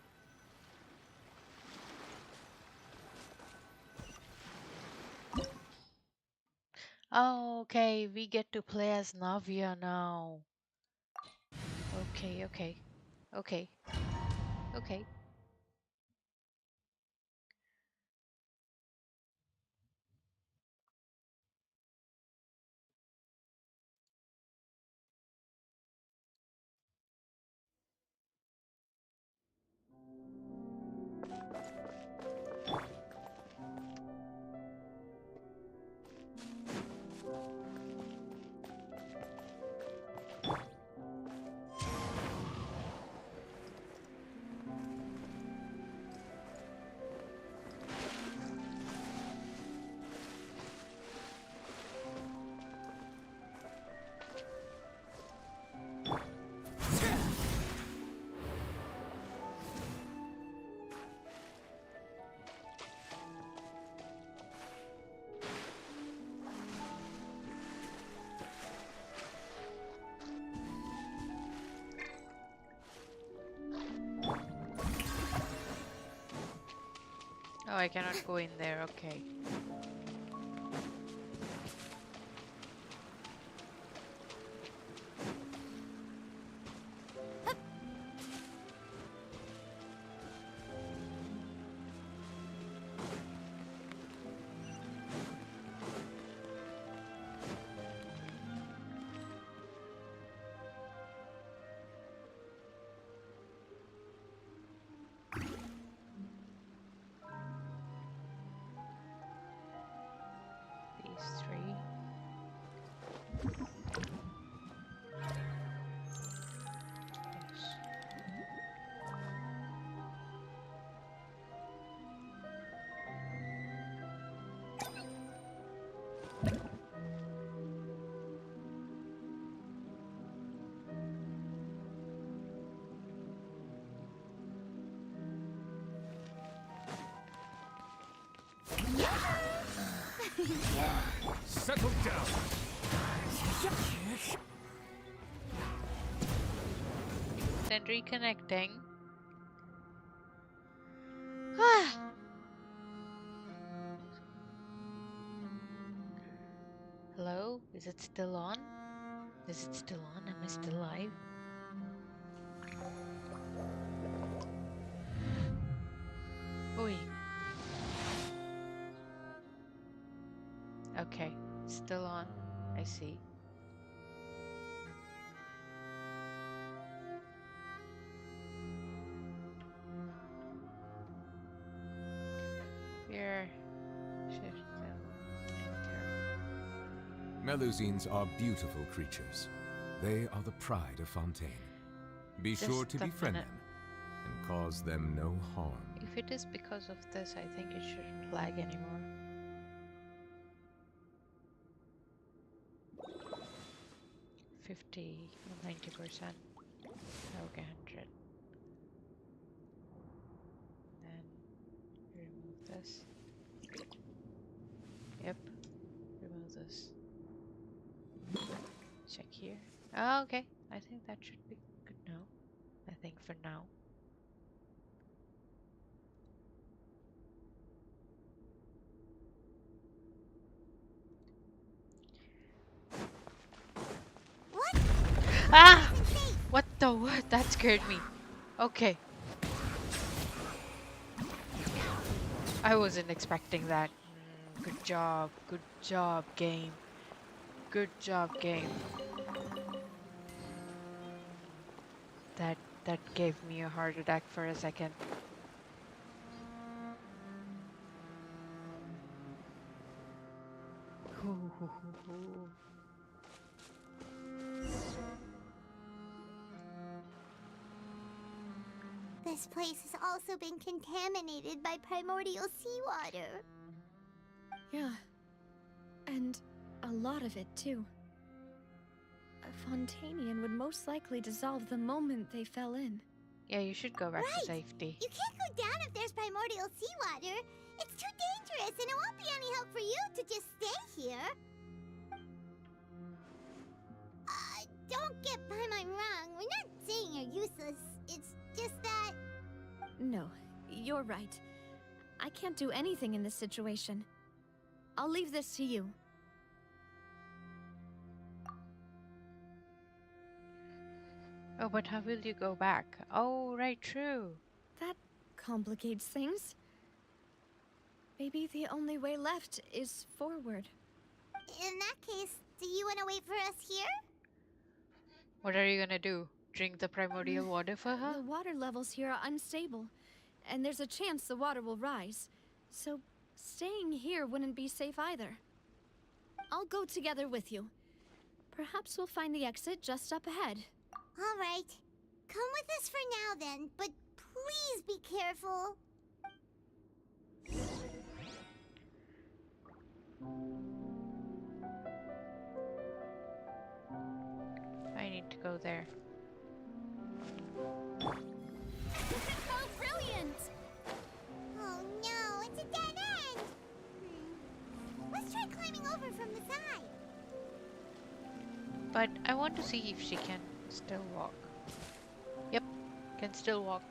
Oh, okay, we get to play as Navia now. Okay, okay, okay, okay. Oh, I cannot go in there, okay. Settle down. Then reconnecting. Hello? Is it still on? Is it still on? Am I still live? Oi. Okay, still on. I see. Here. Shift enter. Melusines are beautiful creatures. They are the pride of Fontaine. Be sure to Just a befriend minute. them and cause them no harm. If it is because of this, I think it shouldn't lag anymore. $50, 90%. Okay, 100. Then remove this. Yep, remove this. Check here. Oh, okay. I think that should be good now. I think for now. What? Ah! What the what? That scared me. Okay. I wasn't expecting that. Good job. Good job, game. Good job, game. That gave me a heart attack for a second. This place has also been contaminated by primordial seawater. Yeah. And a lot of it, too. A Fontainian would most likely dissolve the moment they fell in. Yeah, you should go back to Right. safety. You can't go down if there's primordial seawater. It's too dangerous, and it won't be any help for you to just stay here. Don't get Paimon wrong. We're not saying you're useless. It's just that... No, you're right. I can't do anything in this situation. I'll leave this to you. Oh, but how will you go back? Oh, right, true. That complicates things. Maybe the only way left is forward. In that case, do you want to wait for us here? What are you gonna do? Drink the primordial water for her? The water levels here are unstable, and there's a chance the water will rise. So staying here wouldn't be safe either. I'll go together with you. Perhaps we'll find the exit just up ahead. All right. Come with us for now then, but please be careful. I need to go there. Oh, brilliant! Oh no, it's a dead end! Let's try climbing over from the side. But I want to see if she can still walk. Yep, can still walk.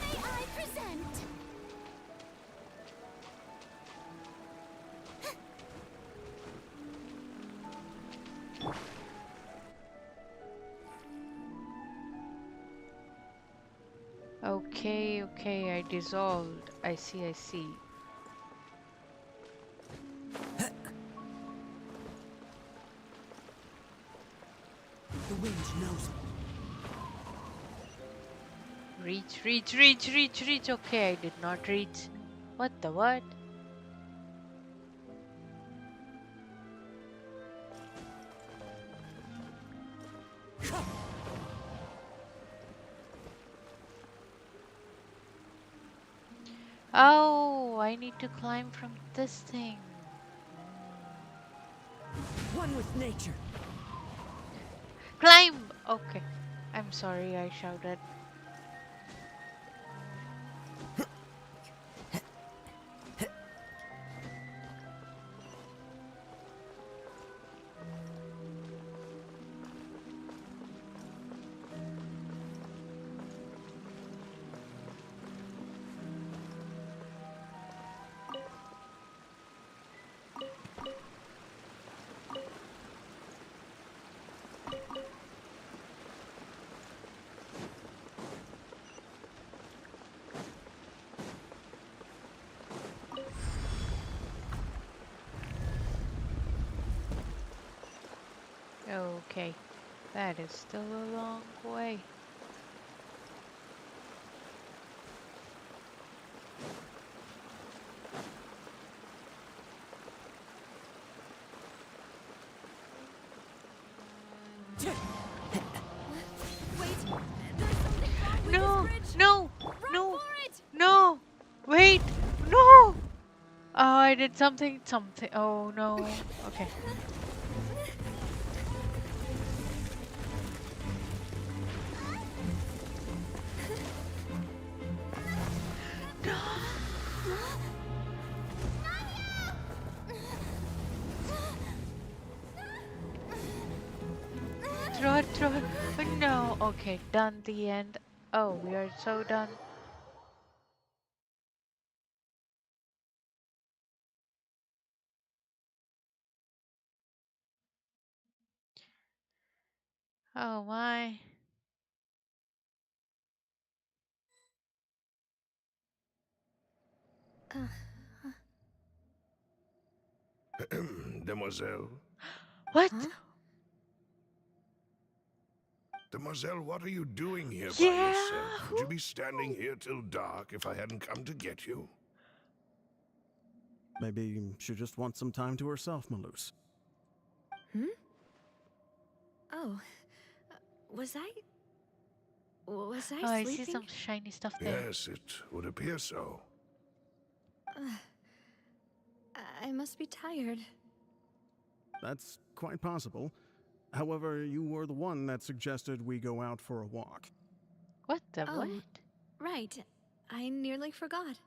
May I present? Okay, okay, I dissolved. I see, I see. The wind knows. Reach, reach, reach, reach, reach. Okay, I did not reach. What the what? Oh, I need to climb from this thing. One with nature. Climb! Okay. I'm sorry, I shouted. Okay, that is still a long way. Wait, there's something wrong with No, this bridge. no, Run no, for it! no, wait, no! Oh, I did something. Oh no. Okay. Throw it. Oh, no. Okay, done the end. Oh, we are so done. Oh my. Demoiselle? What? Huh? Demoiselle, what are you doing here by Yeah. yourself? Would you be standing here till dark if I hadn't come to get you? Maybe she just wants some time to herself, Maloose. Hmm? Oh, was I Oh, I see sleeping? some shiny stuff there. Yes, it would appear so. I must be tired. That's quite possible. However, you were the one that suggested we go out for a walk. What the what? Oh, right. I nearly forgot.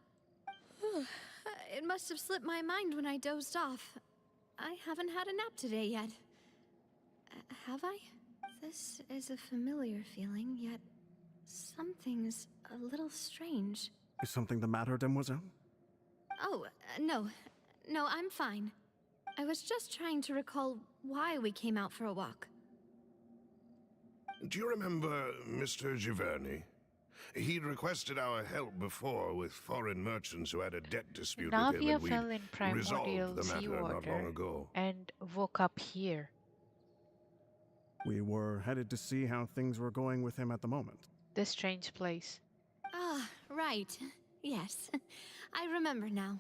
It must have slipped my mind when I dozed off. I haven't had a nap today yet. Have I? This is a familiar feeling, yet something's a little strange. Is something the matter, Demoiselle? Oh, no. No, I'm fine. I was just trying to recall why we came out for a walk. Do you remember Mr. Giverny? He'd requested our help before with foreign merchants who had a debt dispute with him, Navia and fell we'd in primordial resolved the sea matter not long water ago. and woke up here. We were headed to see how things were going with him at the moment. This strange place. Ah, right. Yes. I remember now.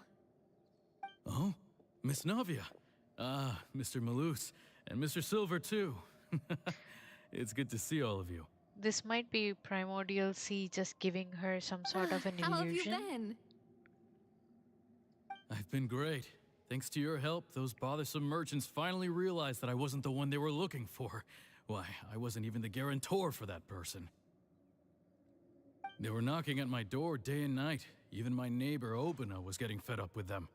Oh, Miss Navia. Ah, Mr. Maloose. And Mr. Silver, too. It's good to see all of you. This might be primordial sea just giving her some sort of an How have you illusion. been? I've been great. Thanks to your help, those bothersome merchants finally realized that I wasn't the one they were looking for. Why, I wasn't even the guarantor for that person. They were knocking at my door day and night. Even my neighbor, Obina, was getting fed up with them.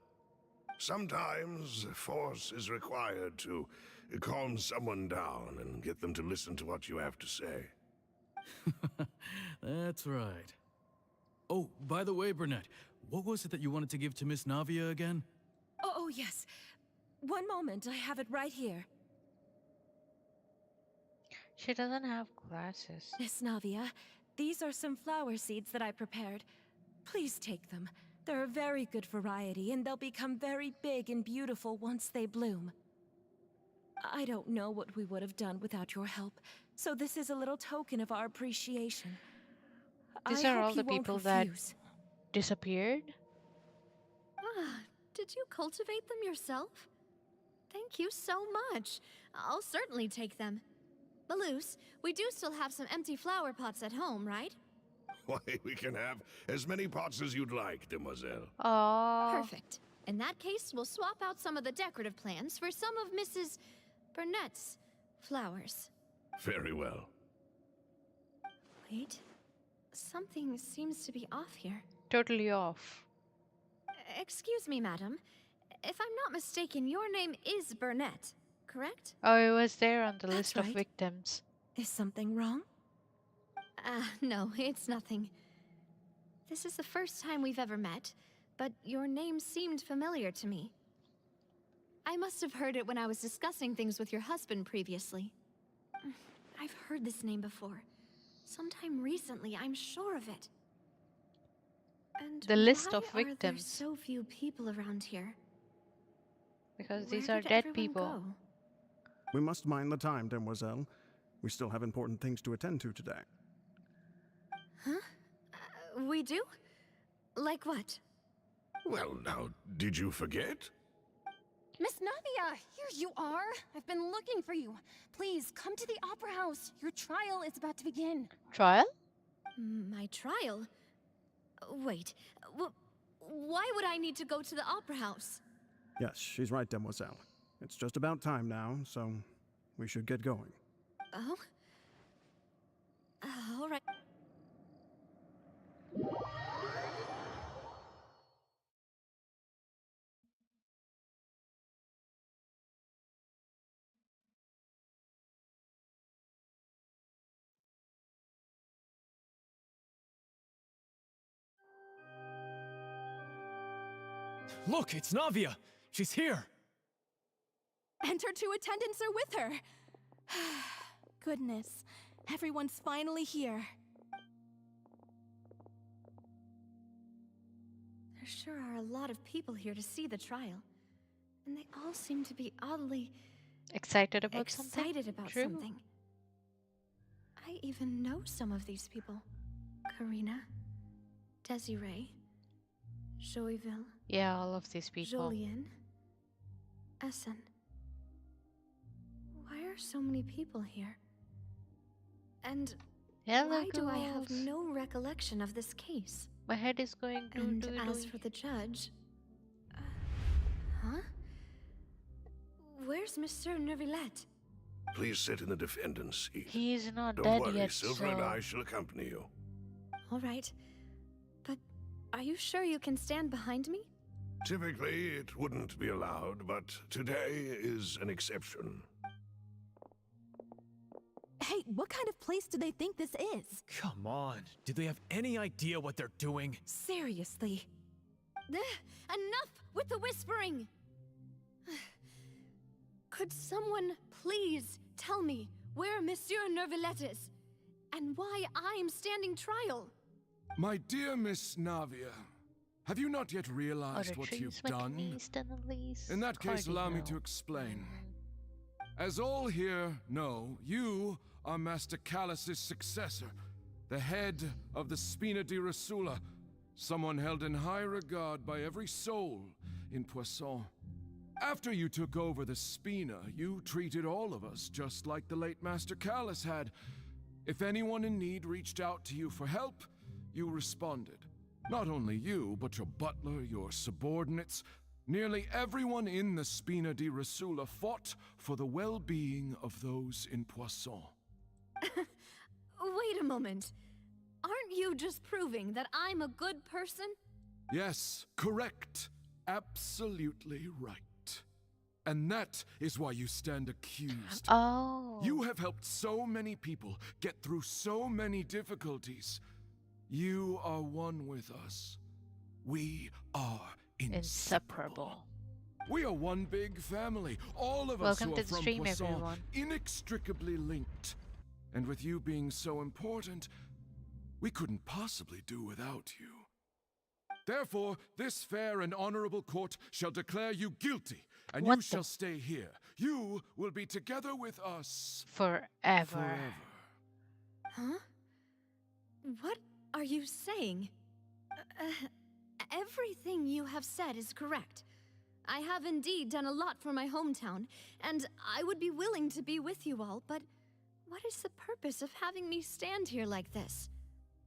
Sometimes force is required to calm someone down and get them to listen to what you have to say. That's right. Oh, by the way, Burnett, what was it that you wanted to give to Miss Navia again? Oh, yes. One moment, I have it right here. She doesn't have glasses. Miss Navia, these are some flower seeds that I prepared. Please take them. They're a very good variety, and they'll become very big and beautiful once they bloom. I don't know what we would have done without your help, so this is a little token of our appreciation. These I are hope all you the won't people that refuse. disappeared. Ah, did you cultivate them yourself? Thank you so much. I'll certainly take them. Maloose, we do still have some empty flower pots at home, right? Why, we can have as many pots as you'd like, demoiselle. Oh, Perfect. In that case, we'll swap out some of the decorative plants for some of Mrs. Burnett's flowers. Very well. Wait, something seems to be off here. totally off. Excuse me, madam. If I'm not mistaken, your name is Burnett, correct? Oh, it was there on the That's list of right. victims. Is something wrong? No, it's nothing. This is the first time we've ever met, but your name seemed familiar to me. I must have heard it when I was discussing things with your husband previously. I've heard this name before. Sometime recently, I'm sure of it. And The list why of are there victims. so few people around here? Because Where these are did dead everyone people. go? We must mind the time, demoiselle. We still have important things to attend to today. Huh? We do? Like what? Well, now, did you forget? Miss Navia, here you are. I've been looking for you. Please, come to the Opera House. Your trial is about to begin. Trial? My trial? Wait, why would I need to go to the Opera House? Yes, she's right, demoiselle. It's just about time now, so we should get going. Oh? All right. Look, it's Navia! She's here! And her two attendants are with her. Goodness, everyone's finally here. There sure are a lot of people here to see the trial. And they all seem to be oddly excited about something. True. Something. I even know some of these people. Karina, Desiree, Joyville. Yeah, all of these people. Jolien, Essen. Why are so many people here? And why do I have no recollection of this case? My head is going to And as for the judge... huh? Where's Monsieur Neuvillette? Please sit in the defendant's seat. He is not Don't dead worry, yet, Silver and I shall accompany you. All right. But are you sure you can stand behind me? Typically, it wouldn't be allowed, but today is an exception. Hey, what kind of place do they think this is? Come on, do they have any idea what they're doing? Seriously. Enough with the whispering! Could someone please tell me where Monsieur Neuvillette is? And why I'm standing trial? My dear Miss Navia, have you not yet realized what you've done? In that case, allow me to explain. As all here know, you are Master Callus's successor, the head of the Spina di Rosula, someone held in high regard by every soul in Poisson. After you took over the Spina, you treated all of us just like the late Master Callus had. If anyone in need reached out to you for help, you responded. Not only you, but your butler, your subordinates, nearly everyone in the Spina di Rosula fought for the well-being of those in Poisson. Wait a moment. Aren't you just proving that I'm a good person? Yes, correct. Absolutely right. And that is why you stand accused. Oh. You have helped so many people get through so many difficulties. You are one with us. We are inseparable. We are one big family. All of us who are from Poisson, inextricably linked. And with you being so important, we couldn't possibly do without you. Therefore, this fair and honorable court shall declare you guilty, and you shall stay here. You will be together with us forever. Huh? What are you saying? Everything you have said is correct. I have indeed done a lot for my hometown, and I would be willing to be with you all, but what is the purpose of having me stand here like this?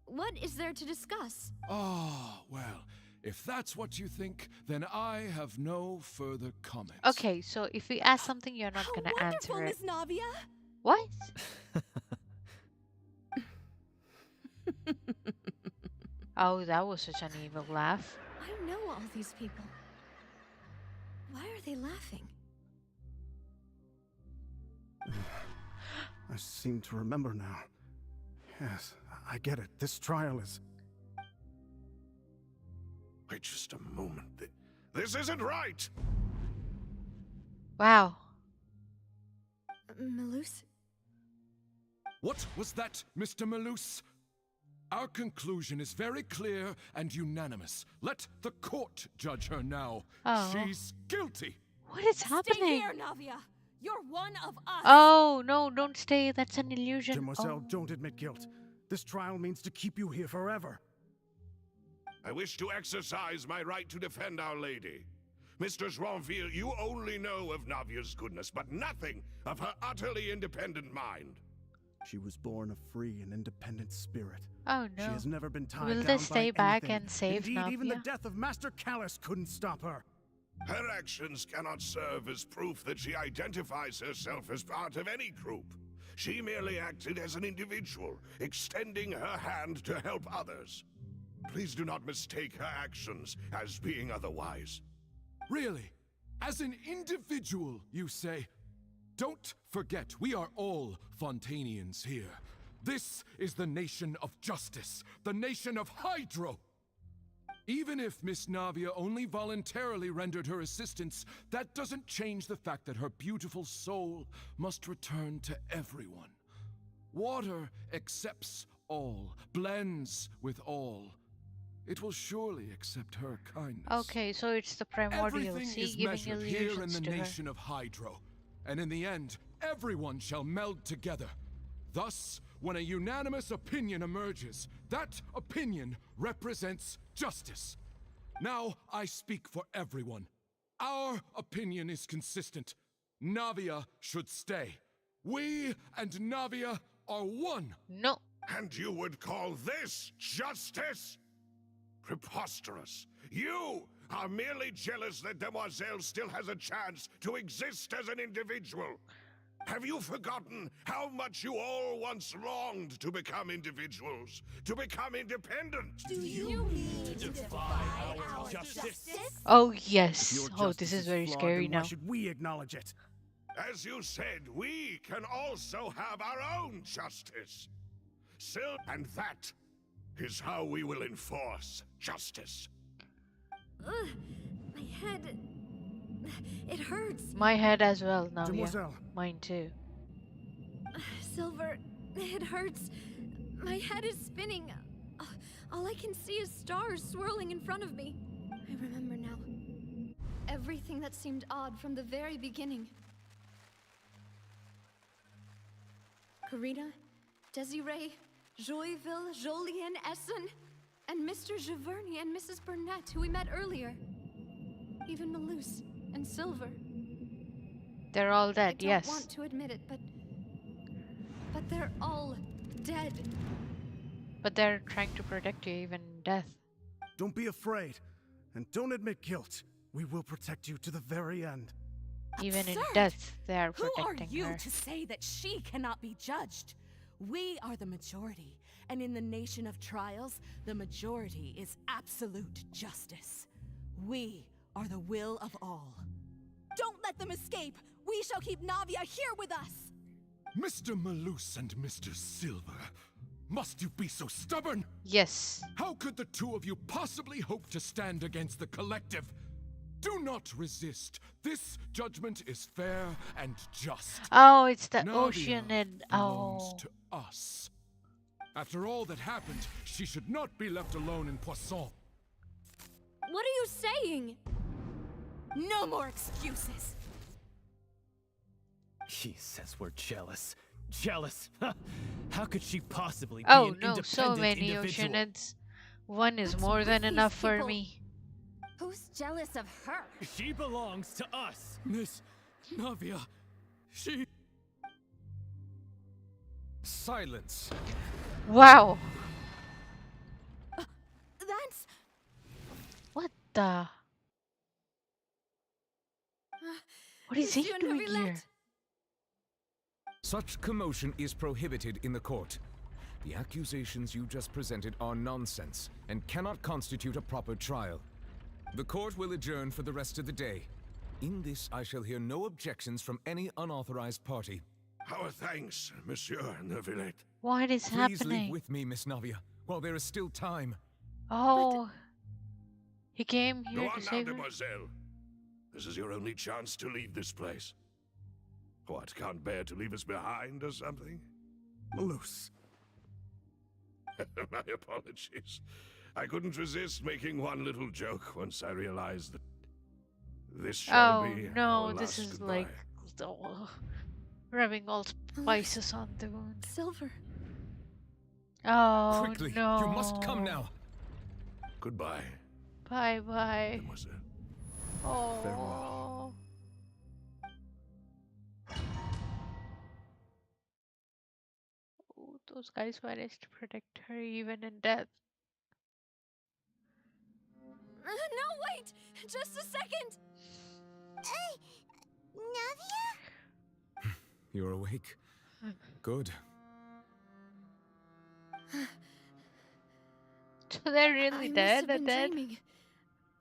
What is there to discuss? Oh, well, if that's what you think, then I have no further comments. Okay, so if we ask something, you're not gonna answer it. Miss Navia. What? Oh, that was such an evil laugh. I know all these people. Why are they laughing? I seem to remember now. Yes, I get it. This trial is... Wait just a moment. This isn't right! Wow. Malus? What was that, Mr. Malus? Our conclusion is very clear and unanimous. Let the court judge her now. Oh. She's guilty. What is happening? Stay here, Navia. You're one of us. Oh, no, don't stay. That's an illusion. Demoiselle, Oh. don't admit guilt. This trial means to keep you here forever. I wish to exercise my right to defend Our Lady. Mr. Joinville, you only know of Navia's goodness, but nothing of her utterly independent mind. She was born a free and independent spirit. Oh no. She has never been tied Will down they stay by back anything. and save Indeed, even the Navia? death of Master Callus couldn't stop her. Her actions cannot serve as proof that she identifies herself as part of any group. She merely acted as an individual, extending her hand to help others. Please do not mistake her actions as being otherwise. Really? As an individual, you say? Don't forget, we are all Fontanians here. This is the nation of justice, the nation of Hydro. Even if Miss Navia only voluntarily rendered her assistance, that doesn't change the fact that her beautiful soul must return to everyone. Water accepts all, blends with all. It will surely accept her kindness. Okay, so it's the primordial Everything sea is giving measured here in illusions the to her. nation of Hydro, and in the end, everyone shall meld together. Thus, when a unanimous opinion emerges, that opinion represents justice. Now I speak for everyone. Our opinion is consistent. Navia should stay. We and Navia are one. No. And you would call this justice? Preposterous. You are merely jealous that Demoiselle still has a chance to exist as an individual. Have you forgotten how much you all once longed to become individuals, to become independent? Do you mean to defy our justice? Oh If yes. your Oh, this justice is very flawed, scary then why now. should we acknowledge it? As you said, we can also have our own justice. And that is how we will enforce justice. Ugh, my head. It hurts. My head as well, Navia. Demoiselle. Mine too. Silver, it hurts. My head is spinning. All I can see is stars swirling in front of me. I remember now. Everything that seemed odd from the very beginning. Karina, Desiree, Joyville, Jolien, Essen, and Mr. Giverny and Mrs. Burnett, who we met earlier. Even Malus and Silver. They're all I dead, don't yes. want to admit it, but they're all dead. But they're trying to protect you even in death. Don't be afraid, and don't admit guilt. We will protect you to the very end. Even in Absurd! death, they are Who are protecting you her. to say that she cannot be judged? We are the majority, and in the nation of trials, the majority is absolute justice. We are the will of all. Don't let them escape! We shall keep Navia here with us! Mr. Malus and Mr. Silver, must you be so stubborn? Yes. How could the two of you possibly hope to stand against the collective? Do not resist. This judgment is fair and just. Oh, it's the Navia ocean and belongs oh. to us. After all that happened, she should not be left alone in Poisson. What are you saying? No more excuses! She says we're jealous. Jealous? How could she possibly be Oh an no, so independent many individual? oceanids. One is What's more with than these enough for people? me. Who's jealous of her? She belongs to us. Miss Navia, she... Silence. Wow. That's... What the? What is he Monsieur doing Neuvillette? here? Such commotion is prohibited in the court. The accusations you just presented are nonsense and cannot constitute a proper trial. The court will adjourn for the rest of the day. In this, I shall hear no objections from any unauthorized party. Our thanks, Monsieur Neuvillette. What is Please happening? leave with me, Miss Navia, while there is still time. Oh. He came Go here on to now, save her? demoiselle. This is your only chance to leave this place. What, can't bear to leave us behind or something? Malus. My apologies. I couldn't resist making one little joke once I realized that this shall Oh be no, our this last is goodbye. like just rubbing all spices on the wound. Silver. Oh, Quickly, no. you must come now. Goodbye. Bye-bye. Mademoiselle. Oh. Farewell. Oh, those guys managed to protect her even in death. No, wait! Just a second! Navia? You're awake. Good. So they're really I dead? must have They're been dead? dreaming.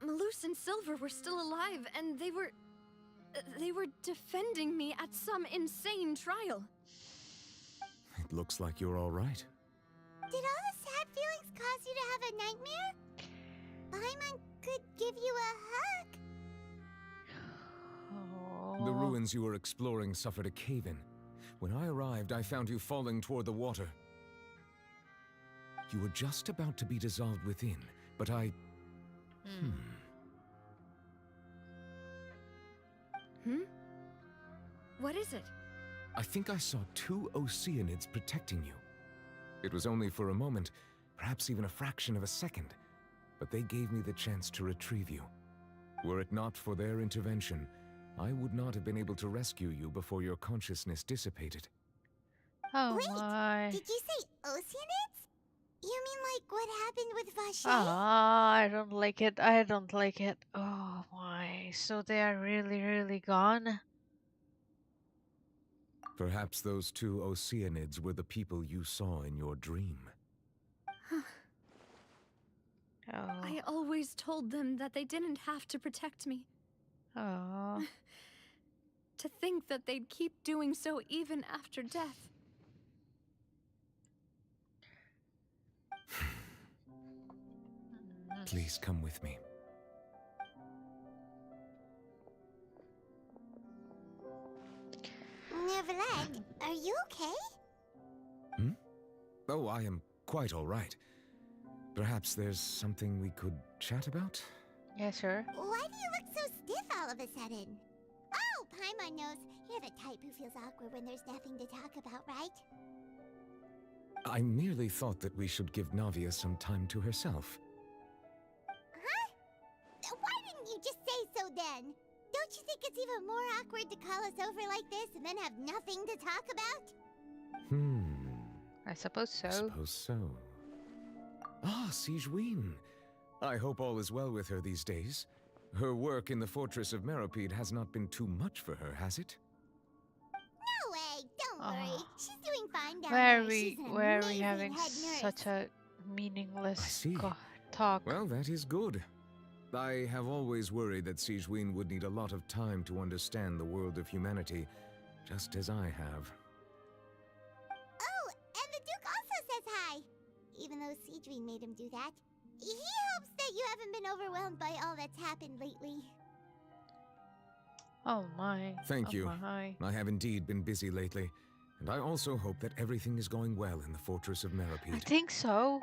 Malus and Silver were still alive, and they were defending me at some insane trial. It looks like you're all right. Did all the sad feelings cause you to have a nightmare? Paimon could give you a hug. The Oh. ruins you were exploring suffered a cave-in. When I arrived, I found you falling toward the water. You were just about to be dissolved within, but I... What is it? I think I saw 2 Oceanids protecting you. It was only for a moment, perhaps even a fraction of a second, but they gave me the chance to retrieve you. Were it not for their intervention, I would not have been able to rescue you before your consciousness dissipated. Oh Wait, my. did you say Oceanids? You mean like what happened with Vache? Ah, I don't like it. I don't like it. Oh my. So they are really, really gone? Perhaps those 2 Oceanids were the people you saw in your dream. Oh. I always told them that they didn't have to protect me. Oh. To think that they'd keep doing so even after death. Please come with me. Neverland, are you okay? Oh, I am quite all right. Perhaps there's something we could chat about? Yeah, sure. Why do you look so stiff all of a sudden? Oh, Paimon knows. You're the type who feels awkward when there's nothing to talk about, right? I merely thought that we should give Navia some time to herself. Huh? Why didn't you just say so then? Don't you think it's even more awkward to call us over like this and then have nothing to talk about? I suppose so. I suppose so. Ah, Sigewinne. I hope all is well with her these days. Her work in the Fortress of Meropide has not been too much for her, has it? No way, don't worry. She's doing fine down Where there. She's an are we amazing having head nurse. such a meaningless I see. talk? Well, that is good. I have always worried that Sigewinne would need a lot of time to understand the world of humanity, just as I have. Oh, and the Duke also says hi. Even though Sigewinne made him do that. He hopes that you haven't been overwhelmed by all that's happened lately. Oh my. Thank Oh you. my. I have indeed been busy lately, and I also hope that everything is going well in the Fortress of I Meropide. think so.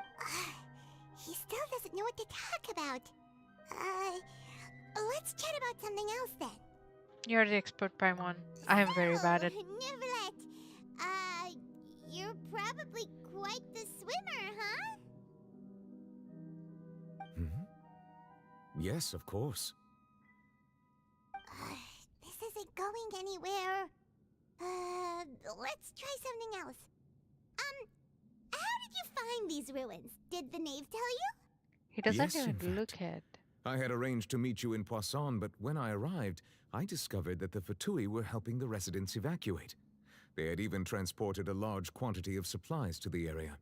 He still doesn't know what to talk about. Let's chat about something else then. You're the expert, Paimon. I am very bad at... Neverlet, you're probably quite the swimmer, huh? Yes, of course. This isn't going anywhere. Let's try something else. How did you find these ruins? Did the knave tell you? He doesn't Yes, in even look at... I had arranged to meet you in Poisson, but when I arrived, I discovered that the Fatui were helping the residents evacuate. They had even transported a large quantity of supplies to the area.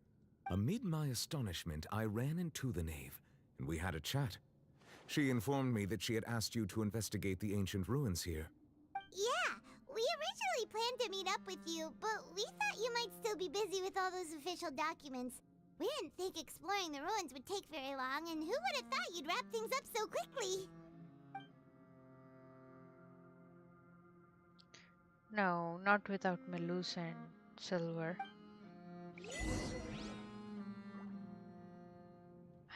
Amid my astonishment, I ran into the knave, and we had a chat. She informed me that she had asked you to investigate the ancient ruins here. Yeah, we originally planned to meet up with you, but we thought you might still be busy with all those official documents. We didn't think exploring the ruins would take very long, and who would have thought you'd wrap things up so quickly? No, not without Malus and Silver.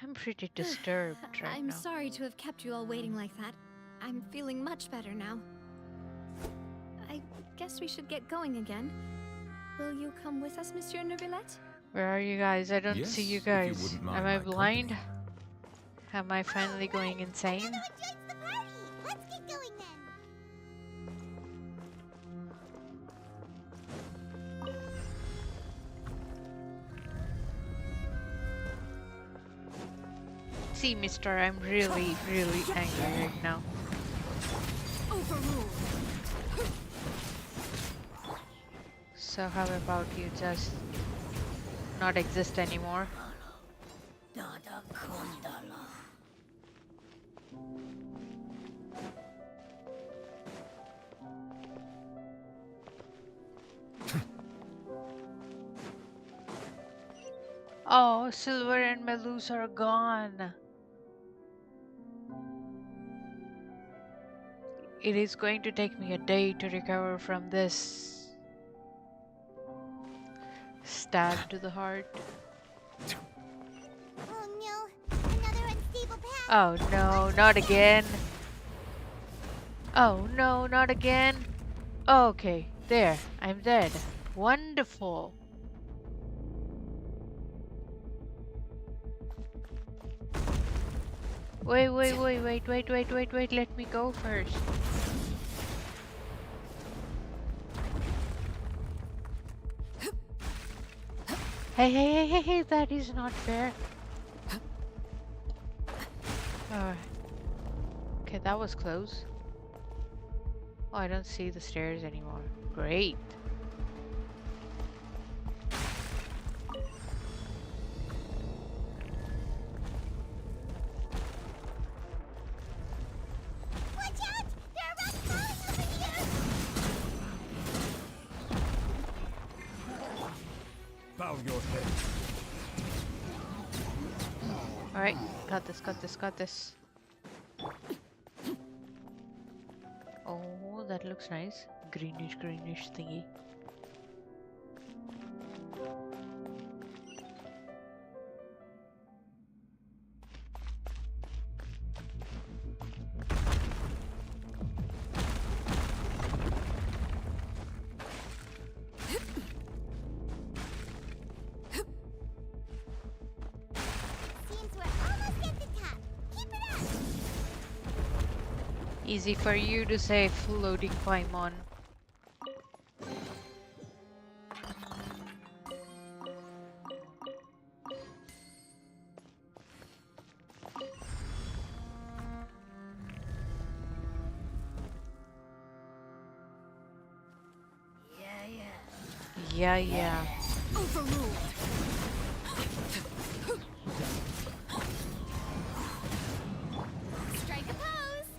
I'm pretty disturbed right I'm now. sorry to have kept you all waiting like that. I'm feeling much better now. I I guess we should get going again. Will you come with us, Monsieur Neuvillette? Where are you guys? I don't Yes, see you if you guys. wouldn't mind Am I my blind? company. Am I finally going insane? Another one joins the party! Let's get going then! See, mister, I'm really, really angry right now. Overruled. So how about you just not exist anymore? Oh, Silver and Melus are gone. It is going to take me a day to recover from this stab to the heart. Oh no, another unstable path! Oh no, not again. Oh no, not again. Okay, there, I'm dead. Wonderful. Wait, let me go first. Hey, that is not fair. Alright. Okay, that was close. Oh, I don't see the stairs anymore. Great. Watch out! There are rocks falling over here! Bow your head. Alright, got this. Oh, that looks nice. Greenish thingy. Seems we're almost at the top. Keep it up! Easy for you to say, floating Paimon. Yeah. Overruled. Strike a pose!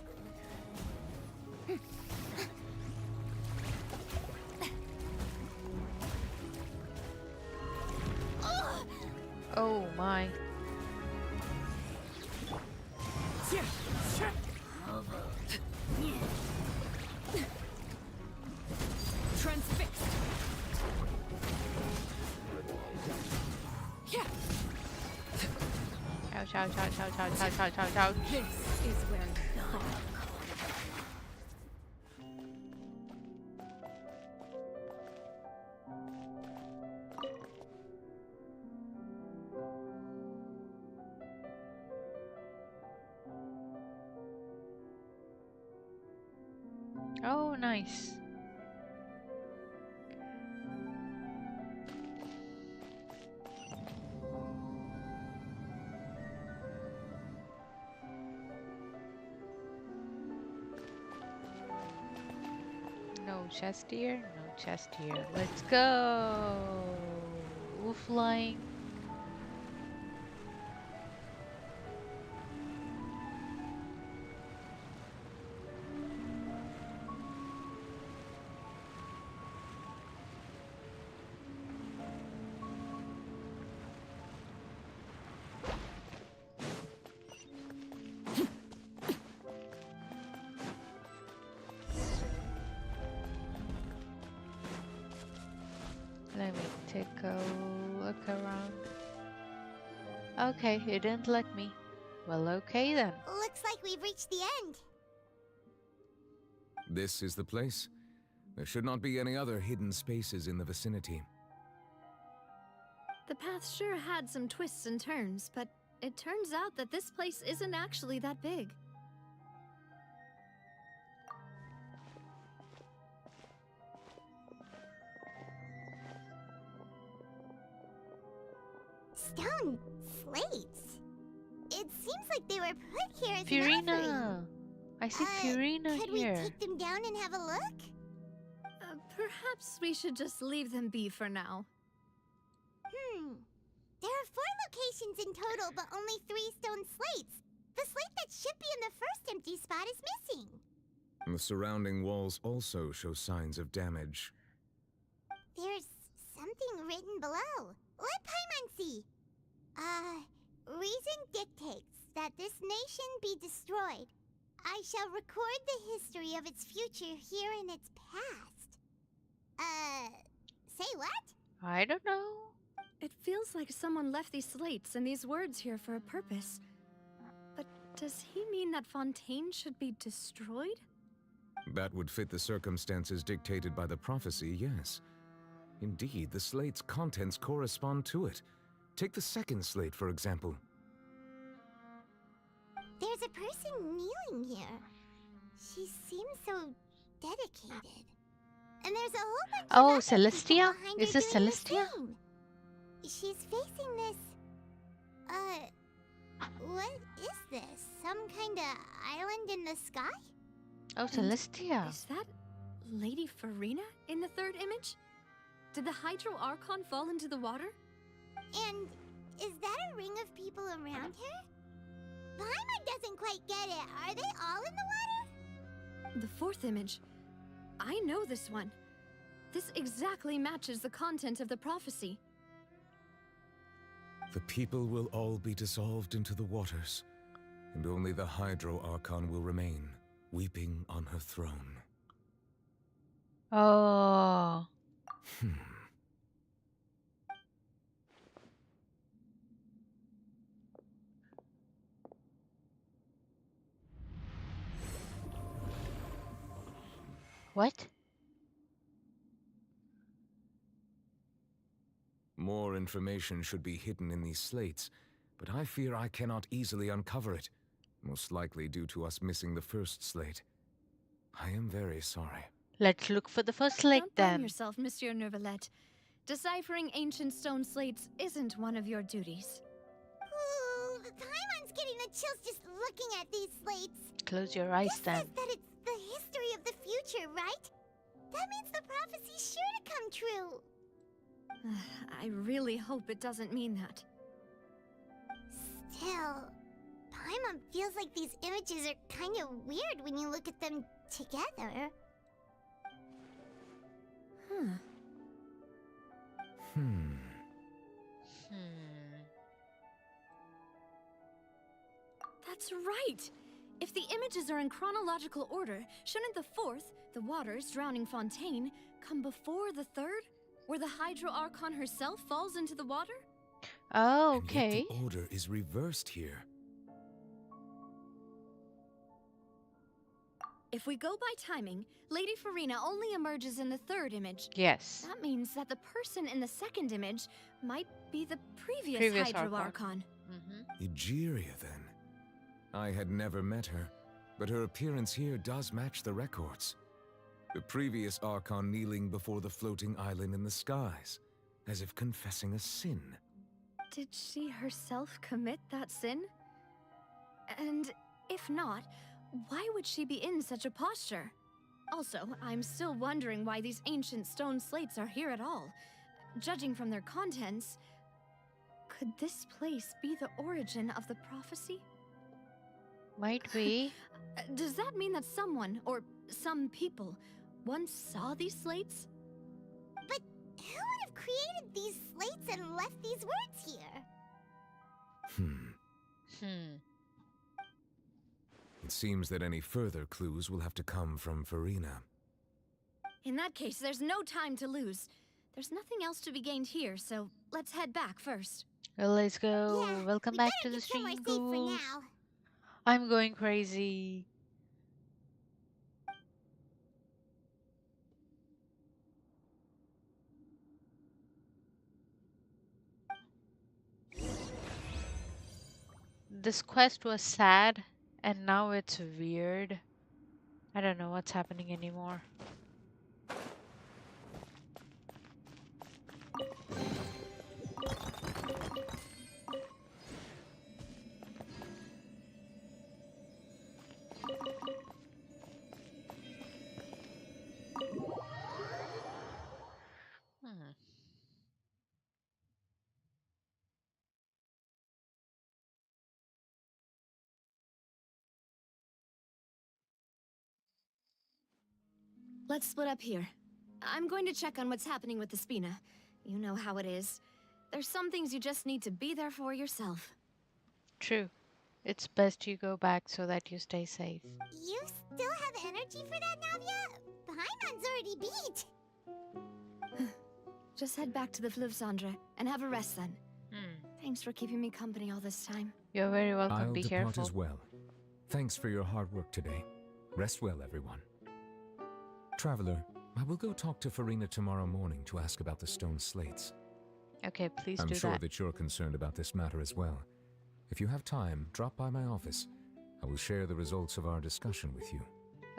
Oh my. Transfixed. Ouch. This is where you fall. Oh, nice. No chest here. Let's go. We're flying. Let me take a look around. Okay, it didn't let me. Well, okay then. Looks like we've reached the end. This is the place. There should not be any other hidden spaces in the vicinity. The path sure had some twists and turns, but it turns out that this place isn't actually that big. Stone slates? It seems like they were put here as an Furina! offering. I see Furina could here. we take them down and have a look? Perhaps we should just leave them be for now. There are 4 locations in total, but only 3 stone slates. The slate that should be in the first empty spot is missing. The surrounding walls also show signs of damage. There's something written below. Let Paimon see. Reason dictates that this nation be destroyed. I shall record the history of its future here in its past. Say what? I don't know. It feels like someone left these slates and these words here for a purpose. But does he mean that Fontaine should be destroyed? That would fit the circumstances dictated by the prophecy, yes. Indeed, the slate's contents correspond to it. Take the second slate, for example. There's a person kneeling here. She seems so dedicated. And there's a whole bunch of other Celestia? people behind Is her this doing the Celestia? same. She's facing this... what is this? Some kind of island in the sky? Oh, Celestia. Is that Lady Furina in the third image? Did the Hydro Archon fall into the water? And is that a ring of people around her? Paimon doesn't quite get it. Are they all in the water? The fourth image. I know this one. This exactly matches the content of the prophecy. The people will all be dissolved into the waters, and only the Hydro Archon will remain, weeping on her throne. Oh. What? More information should be hidden in these slates, but I fear I cannot easily uncover it, most likely due to us missing the first slate. I am very sorry. Let's look for the first slate Don't blame then. yourself, Monsieur Neuvillette. Deciphering ancient stone slates isn't one of your duties. Ooh, Paimon's getting the chills just looking at these slates. Close your eyes This then. says that it's the history of the future, right? That means the prophecy's sure to come true. I really hope it doesn't mean that. Still, Paimon feels like these images are kind of weird when you look at them together. That's right! If the images are in chronological order, shouldn't the fourth, the waters drowning Fontaine, come before the third, where the Hydro Archon herself falls into the water? Oh, And okay. yet the order is reversed here. If we go by timing, Lady Furina only emerges in the third image. Yes. That means that the person in the second image might be the previous Previous Hydro Archon. Archon. Egeria, then. I had never met her, but her appearance here does match the records. The previous Archon kneeling before the floating island in the skies, as if confessing a sin. Did she herself commit that sin? And if not, why would she be in such a posture? Also, I'm still wondering why these ancient stone slates are here at all. Judging from their contents, could this place be the origin of the prophecy? Might be. Does that mean that someone, or some people, once saw these slates? But who would have created these slates and left these words here? It seems that any further clues will have to come from Furina. In that case, there's no time to lose. There's nothing else to be gained here, so let's head back first. Well, let's go. Yeah, Welcome we back better to the get somewhere stream, safe for ghouls. now. I'm going crazy. This quest was sad, and now it's weird. I don't know what's happening anymore. Let's split up here. I'm going to check on what's happening with the Spina. You know how it is. There's some things you just need to be there for yourself. True. It's best you go back so that you stay safe. You still have energy for that, Navia? Paimon's already beat. Just head back to the Flouvesandre and have a rest then. Thanks for keeping me company all this time. You're very welcome. I'll Be depart careful. as well. Thanks for your hard work today. Rest well, everyone. Traveler, I will go talk to Farina tomorrow morning to ask about the stone slates. Okay, please I'm do sure that. that you're concerned about this matter as well. If you have time, drop by my office. I will share the results of our discussion with you.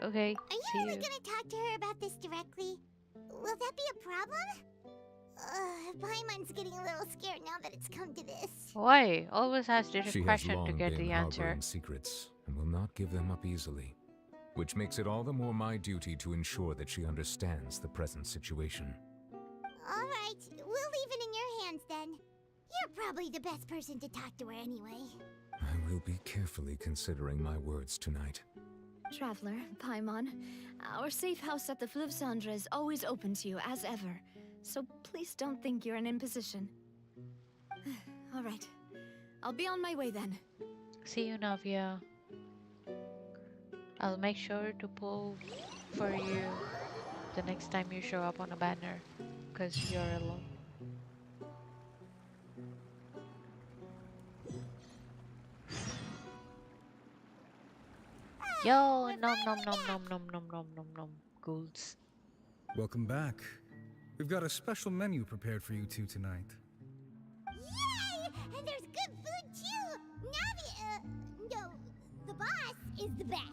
Okay, Are you really gonna talk to her about this directly? Will that be a problem? Paimon's getting a little scared now that it's come to this. Why? Always ask direct She has question long to get been the answer. harboring secrets and will not give them up easily, which makes it all the more my duty to ensure that she understands the present situation. Alright, we'll leave it in your hands then. You're probably the best person to talk to her anyway. I will be carefully considering my words tonight. Traveler, Paimon, our safe house at the Flouvesandre is always open to you as ever. So please don't think you're an imposition. All right. I'll be on my way then. See you, Navia. I'll make sure to pull for you the next time you show up on a banner, because you're alone. Yo, nom nom nom nom nom nom nom nom nom. Ghouls. Welcome back. We've got a special menu prepared for you two tonight. Yay! And there's good food too! No, the boss is the best.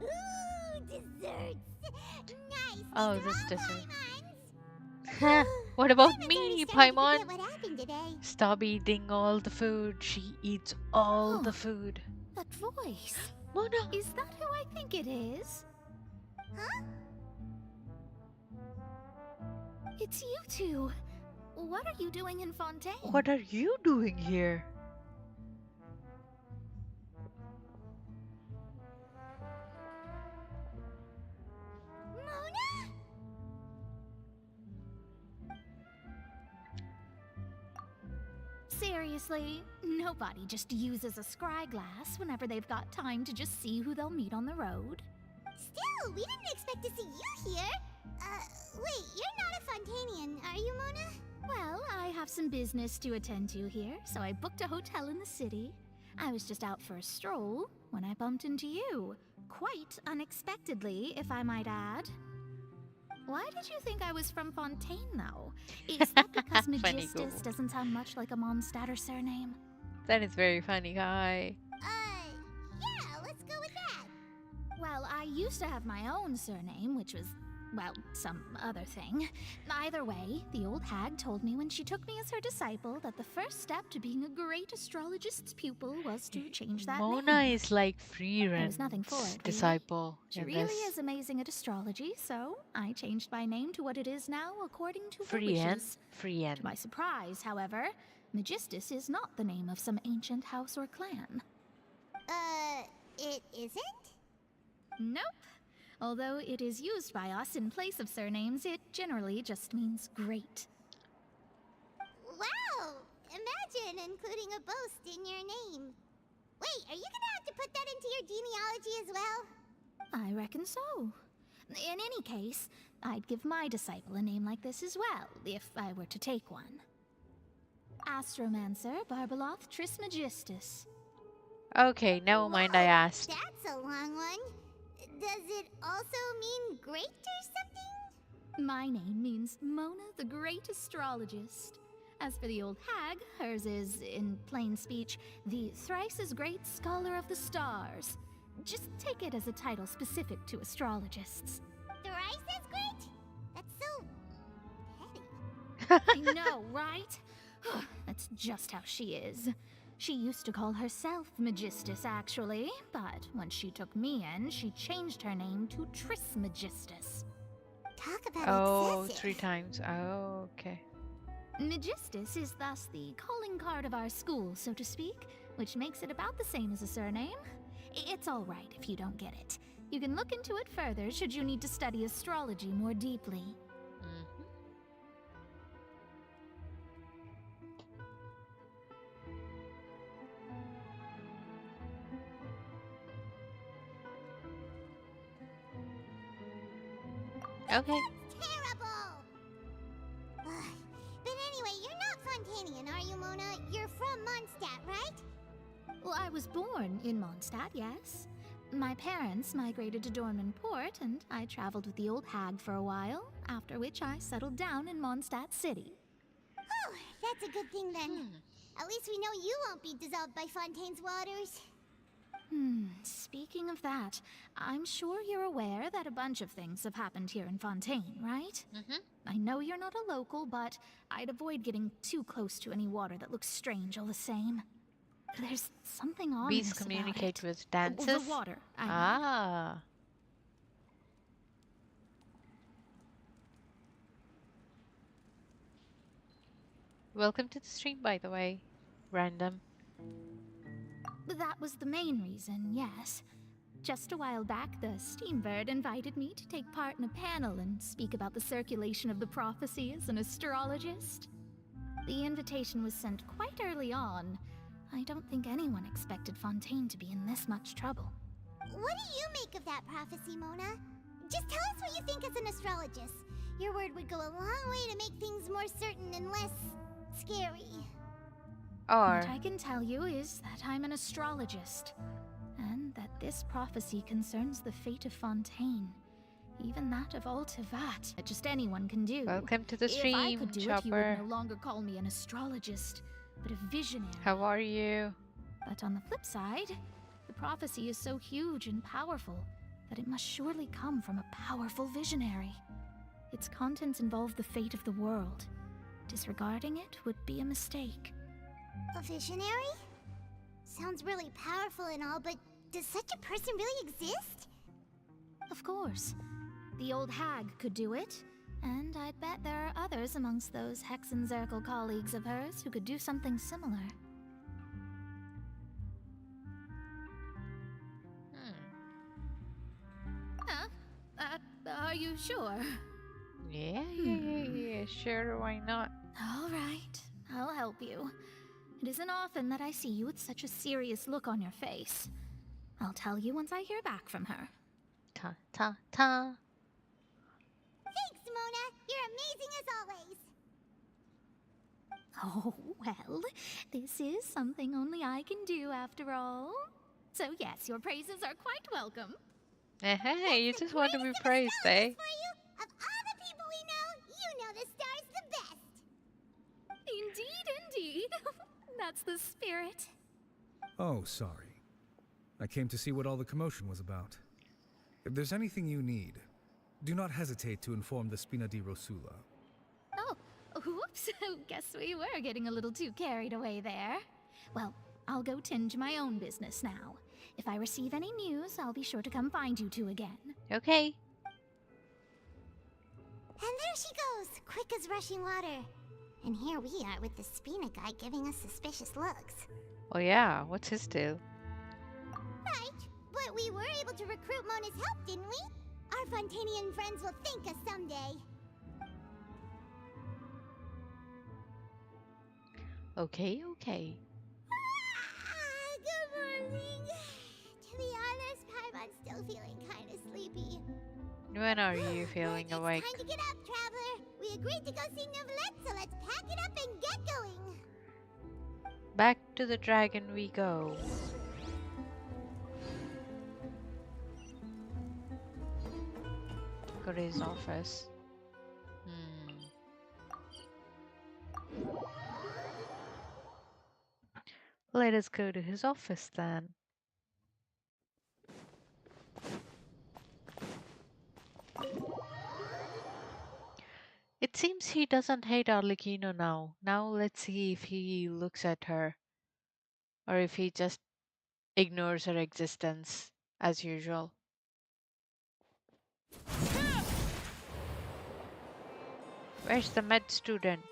Ooh, desserts! Nice! Oh, this dessert. What about me, Paimon? What happened today? Stop eating all the food. She eats all the food. That voice. Mona. Is that who I think it is? Huh? It's you two. What are you doing in Fontaine? What are you doing here? Mona? Seriously, nobody just uses a scry glass whenever they've got time to just see who they'll meet on the road. Still, we didn't expect to see you here. Wait, you're not a Fontainian, are you, Mona? Well, I have some business to attend to here, so I booked a hotel in the city. I was just out for a stroll when I bumped into you. Quite unexpectedly, if I might add. Why did you think I was from Fontaine, though? Is that because Magistus doesn't sound much like a Mondstadt surname? That is very funny, guy. Yeah, let's go with that. Well, I used to have my own surname, which was, well, some other thing. Either way, the old hag told me when she took me as her disciple that the first step to being a great astrologist's pupil was to change that Mona name. is like Freeren's nothing for it, really. disciple. She in really this. is amazing at astrology, so I changed my name to what it is now according to her Frien? wishes. Frien. To my surprise, however, Magistus is not the name of some ancient house or clan. It isn't? Nope. Although it is used by us in place of surnames, it generally just means great. Wow! Imagine including a boast in your name. Wait, are you gonna have to put that into your genealogy as well? I reckon so. In any case, I'd give my disciple a name like this as well, if I were to take one. Astromancer Barbeloth Trismegistus. Okay, never mind, I asked. That's a long one. Does it also mean great or something? My name means Mona the Great Astrologist. As for the old hag, hers is, in plain speech, the thrice-as-great Scholar of the Stars. Just take it as a title specific to astrologists. Thrice as great? That's so I know, right? That's just how she is. She used to call herself Magistus, actually, but when she took me in, she changed her name to Trismegistus. Talk about excessive. 3 times. Oh, okay. Magistus is thus the calling card of our school, so to speak, which makes it about the same as a surname. It's all right if you don't get it. You can look into it further should you need to study astrology more deeply. Okay. terrible! But anyway, you're not Fontanian, are you, Mona? You're from Mondstadt, right? Well, I was born in Mondstadt, yes. My parents migrated to Dornman Port, and I traveled with the old hag for a while, after which I settled down in Mondstadt City. Oh, that's a good thing then. At least we know you won't be dissolved by Fontaine's waters. Speaking of that, I'm sure you're aware that a bunch of things have happened here in Fontaine, right? I know you're not a local, but I'd avoid getting too close to any water that looks strange all the same. There's something ominous Bees communicate about it. with dances? The water, I mean. Welcome to the stream, by the way. Random. That was the main reason, yes. Just a while back, the Steambird invited me to take part in a panel and speak about the circulation of the prophecy as an astrologist. The invitation was sent quite early on. I don't think anyone expected Fontaine to be in this much trouble. What do you make of that prophecy, Mona? Just tell us what you think as an astrologist. Your word would go a long way to make things more certain and less scary. What I can tell you is that I'm an astrologist, and that this prophecy concerns the fate of Fontaine, even that of Altivat, that just anyone can do. Welcome to the If I stream, could do it, you Chopper. would no longer call me an astrologist, but a visionary. How are you? But on the flip side, the prophecy is so huge and powerful that it must surely come from a powerful visionary. Its contents involve the fate of the world. Disregarding it would be a mistake. A visionary? Sounds really powerful and all, but does such a person really exist? Of course. The old hag could do it, and I'd bet there are others amongst those Hexenzirkel colleagues of hers who could do something similar. Are you sure? Yeah, sure, why not? All right, I'll help you. It isn't often that I see you with such a serious look on your face. I'll tell you once I hear back from her. Ta-ta-ta. Thanks, Mona. You're amazing as always. Oh, well, this is something only I can do after all. So yes, your praises are quite welcome. Hey, you just want to be praised, eh? For you, of all the people we know, you know the star's the best. Indeed. That's the spirit. Oh, sorry. I came to see what all the commotion was about. If there's anything you need, do not hesitate to inform the Spina di Rosula. Oh, whoops. Guess we were getting a little too carried away there. Well, I'll go tend to my own business now. If I receive any news, I'll be sure to come find you two again. Okay. And there she goes, quick as rushing water. And here we are with the Spina guy giving us suspicious looks. Oh yeah, what's his deal? Right, but we were able to recruit Mona's help, didn't we? Our Fontanian friends will thank us someday. Okay. Good morning. To be honest, Paimon's still feeling kind of sleepy. When are you feeling awake? Time to get up, traveler. We agreed to go see Neuvillette, so let's pack it up and get going. Back to the dragon we go. Go to his office. Let us go to his office then. It seems he doesn't hate Arlecchino now. Now let's see if he looks at her or if he just ignores her existence as usual. Where's the med student?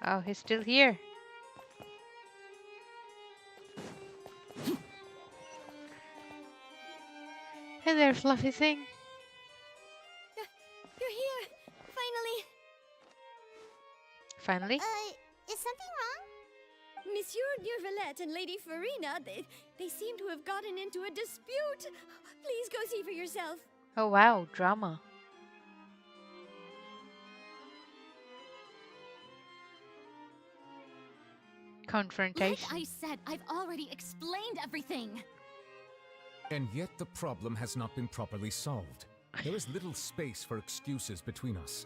Oh, he's still here. Hey there, fluffy thing. You're here! Finally! Finally? Is something wrong? Monsieur Neurvalette and Lady Farina, they seem to have gotten into a dispute. Please go see for yourself. Oh wow, drama. Confrontation. Like I said, I've already explained everything. And yet the problem has not been properly solved. There is little space for excuses between us.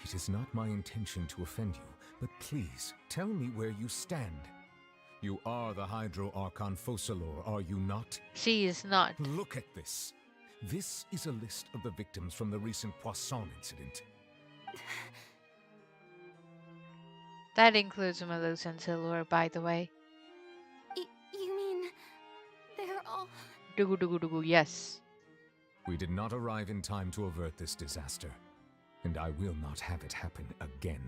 It is not my intention to offend you, but please, tell me where you stand. You are the Hydro Archon Focalor, are you not? She is not. Look at this. This is a list of the victims from the recent Poisson incident. That includes Malus and Silver, by the way. You mean they're all... Dugu dugu dugu, yes. We did not arrive in time to avert this disaster, and I will not have it happen again.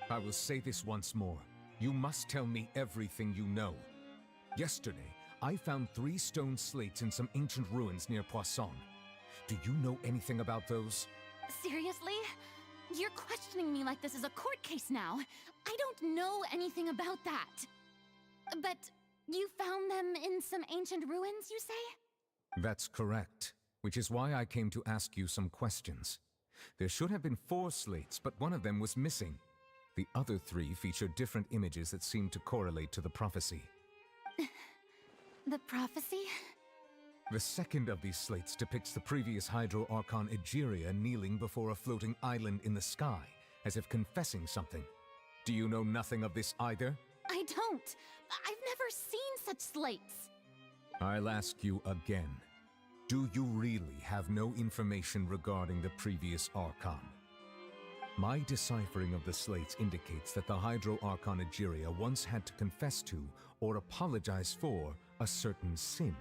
I will say this once more. You must tell me everything you know. Yesterday, I found 3 stone slates in some ancient ruins near Poisson. Do you know anything about those? Seriously? You're questioning me like this is a court case now. I don't know anything about that. But you found them in some ancient ruins, you say? That's correct, which is why I came to ask you some questions. There should have been 4 slates, but one of them was missing. The other 3 featured different images that seemed to correlate to the prophecy. The prophecy? The second of these slates depicts the previous Hydro Archon Egeria kneeling before a floating island in the sky, as if confessing something. Do you know nothing of this either? I don't. I've never seen such slates. I'll ask you again. Do you really have no information regarding the previous Archon? My deciphering of the slates indicates that the Hydro Archon Egeria once had to confess to, or apologize for, a certain sin.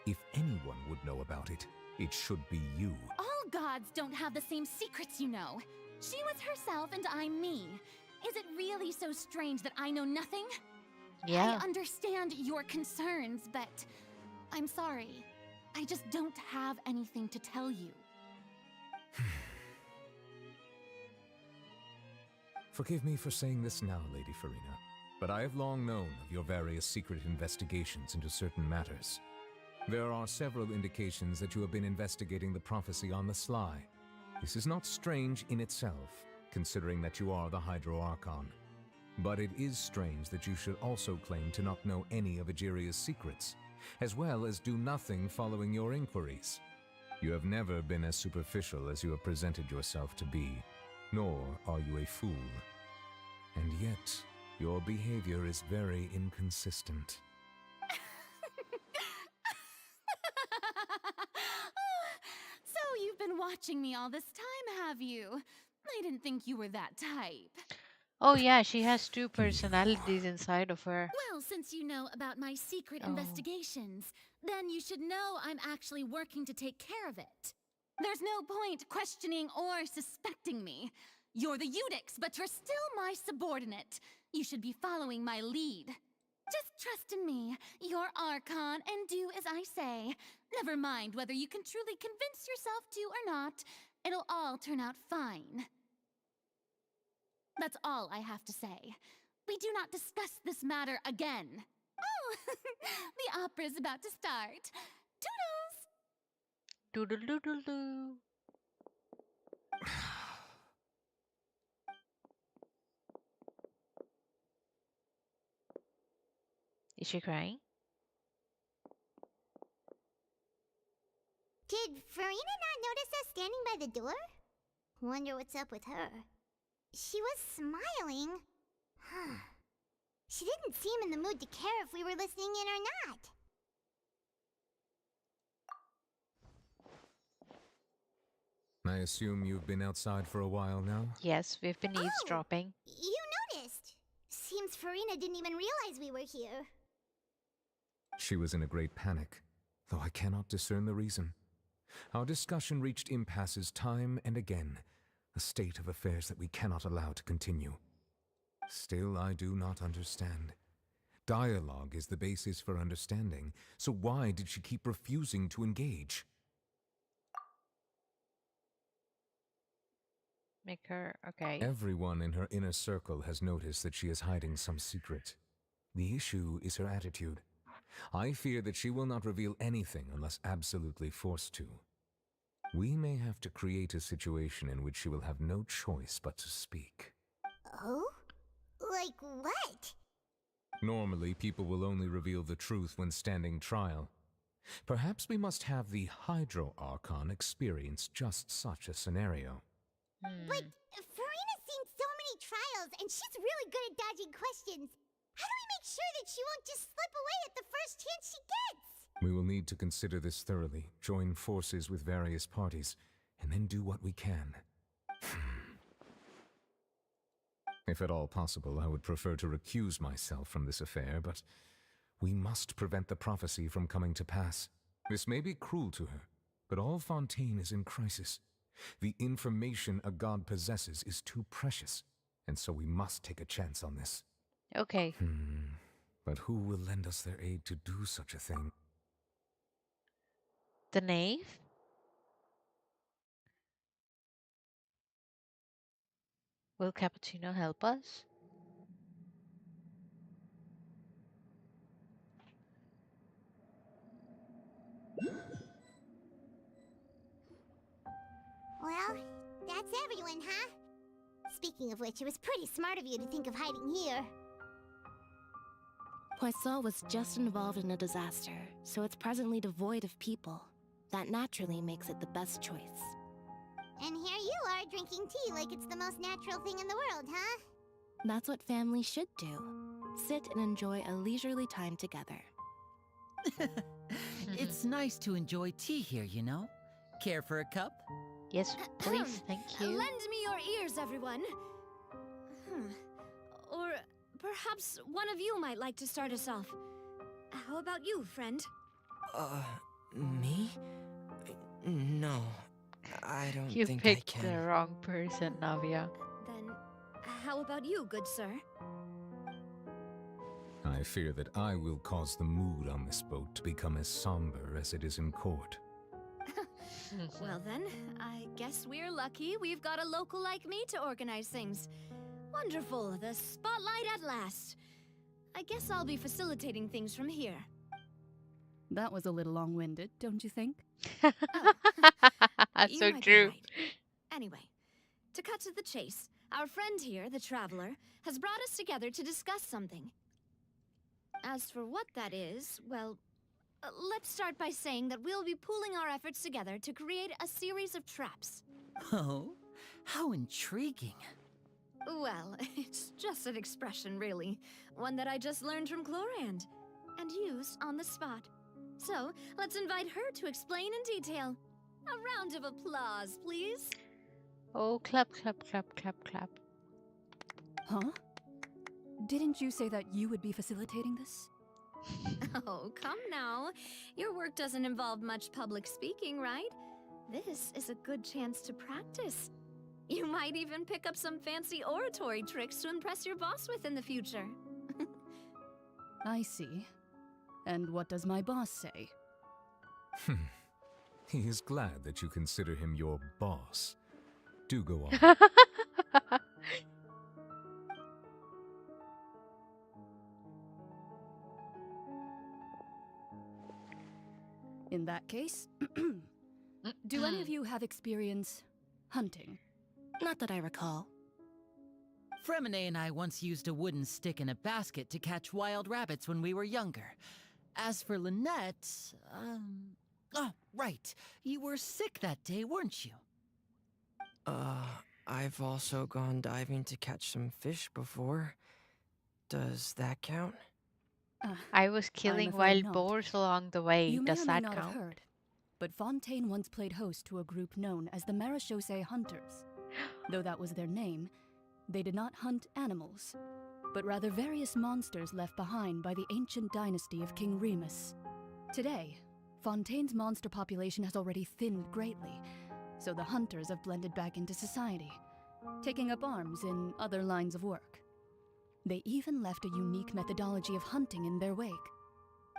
If anyone would know about it, it should be you. All gods don't have the same secrets, you know. She was herself and I'm me. Is it really so strange that I know nothing? Yeah. I understand your concerns, but I'm sorry. I just don't have anything to tell you. Forgive me for saying this now, Lady Farina, but I have long known of your various secret investigations into certain matters. There are several indications that you have been investigating the prophecy on the sly. This is not strange in itself, considering that you are the Hydro Archon. But it is strange that you should also claim to not know any of Egeria's secrets, as well as do nothing following your inquiries. You have never been as superficial as you have presented yourself to be, nor are you a fool. And yet, your behavior is very inconsistent. So you've been watching me all this time, have you? I didn't think you were that type. Oh yeah, she has 2 personalities inside of her. Well, since you know about my secret Oh. investigations, then you should know I'm actually working to take care of it. There's no point questioning or suspecting me. You're the Eudix, but you're still my subordinate. You should be following my lead. Just trust in me, your Archon, and do as I say. Never mind whether you can truly convince yourself to or not. It'll all turn out fine. That's all I have to say. We do not discuss this matter again. Oh, the opera's about to start. Toodles! Doodle doodle doo. Is she crying? Did Farina not notice us standing by the door? Wonder what's up with her. She was smiling. She didn't seem in the mood to care if we were listening in or not. I assume you've been outside for a while now? Yes, we've been eavesdropping. You noticed. Seems Farina didn't even realize we were here. She was in a great panic, though I cannot discern the reason. Our discussion reached impasses time and again, a state of affairs that we cannot allow to continue. Still, I do not understand. Dialogue is the basis for understanding, so why did she keep refusing to engage? Make her... okay. Everyone in her inner circle has noticed that she is hiding some secret. The issue is her attitude. I fear that she will not reveal anything unless absolutely forced to. We may have to create a situation in which she will have no choice but to speak. Oh? Like what? Normally, people will only reveal the truth when standing trial. Perhaps we must have the Hydro Archon experience just such a scenario. But Farina's seen so many trials, and she's really good at dodging questions. How do we make sure that she won't just slip away at the first chance she gets? We will need to consider this thoroughly, join forces with various parties, and then do what we can. If at all possible, I would prefer to recuse myself from this affair, but we must prevent the prophecy from coming to pass. This may be cruel to her, but all Fontaine is in crisis. The information a god possesses is too precious, and so we must take a chance on this. Okay. But who will lend us their aid to do such a thing? The knave? Will Cappuccino help us? Well, that's everyone, huh? Speaking of which, it was pretty smart of you to think of hiding here. Pleaseee was just involved in a disaster, so it's presently devoid of people. That naturally makes it the best choice. And here you are drinking tea like it's the most natural thing in the world, huh? That's what family should do. Sit and enjoy a leisurely time together. It's nice to enjoy tea here, you know? Care for a cup? Yes, please, thank you. Lend me your ears, everyone. Or perhaps one of you might like to start us off. How about you, friend? Me? No, I don't You think I picked can. the wrong person, Navia. Then, how about you, good sir? I fear that I will cause the mood on this boat to become as somber as it is in court. Well then, I guess we're lucky we've got a local like me to organize things. Wonderful, the spotlight at last. I guess I'll be facilitating things from here. That was a little long-winded, don't you think? That's You so might be true. right. Anyway, to cut to the chase, our friend here, the Traveler, has brought us together to discuss something. As for what that is, well, let's start by saying that we'll be pooling our efforts together to create a series of traps. Oh, how intriguing. Well, it's just an expression, really. One that I just learned from Chlorand, and used on the spot. So, let's invite her to explain in detail. A round of applause, please. Oh, clap, clap, clap, clap, clap. Huh? Didn't you say that you would be facilitating this? Oh, come now. Your work doesn't involve much public speaking, right? This is a good chance to practice. You might even pick up some fancy oratory tricks to impress your boss with in the future. I see. And what does my boss say? He is glad that you consider him your boss. Do go on. In that case, do any of you have experience hunting? Not that I recall. Fremine and I once used a wooden stick in a basket to catch wild rabbits when we were younger. As for Lynette, oh, right. You were sick that day, weren't you? I've also gone diving to catch some fish before. Does that count? I was I'm killing afraid wild not. boars along the way. You may Does or may that not have count? heard, but Fontaine once played host to a group known as the Marechaussee Hunters. Though that was their name, they did not hunt animals, but rather various monsters left behind by the ancient dynasty of King Remus. Today, Fontaine's monster population has already thinned greatly, so the hunters have blended back into society, taking up arms in other lines of work. They even left a unique methodology of hunting in their wake.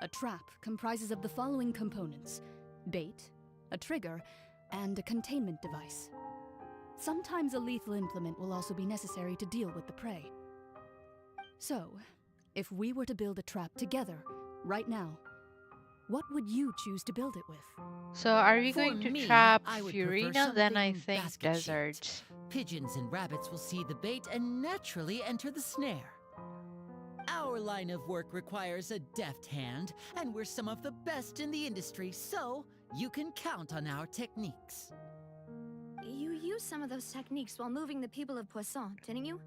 A trap comprises of the following components: bait, a trigger, and a containment device. Sometimes a lethal implement will also be necessary to deal with the prey. So, if we were to build a trap together, right now, what would you choose to build it with? So are we For going to me, trap I would prefer Furina? Then I something think basket-shaped. deserts. Pigeons and rabbits will see the bait and naturally enter the snare. Our line of work requires a deft hand, and we're some of the best in the industry, so you can count on our techniques. You used some of those techniques while moving the people of Poisson, didn't you?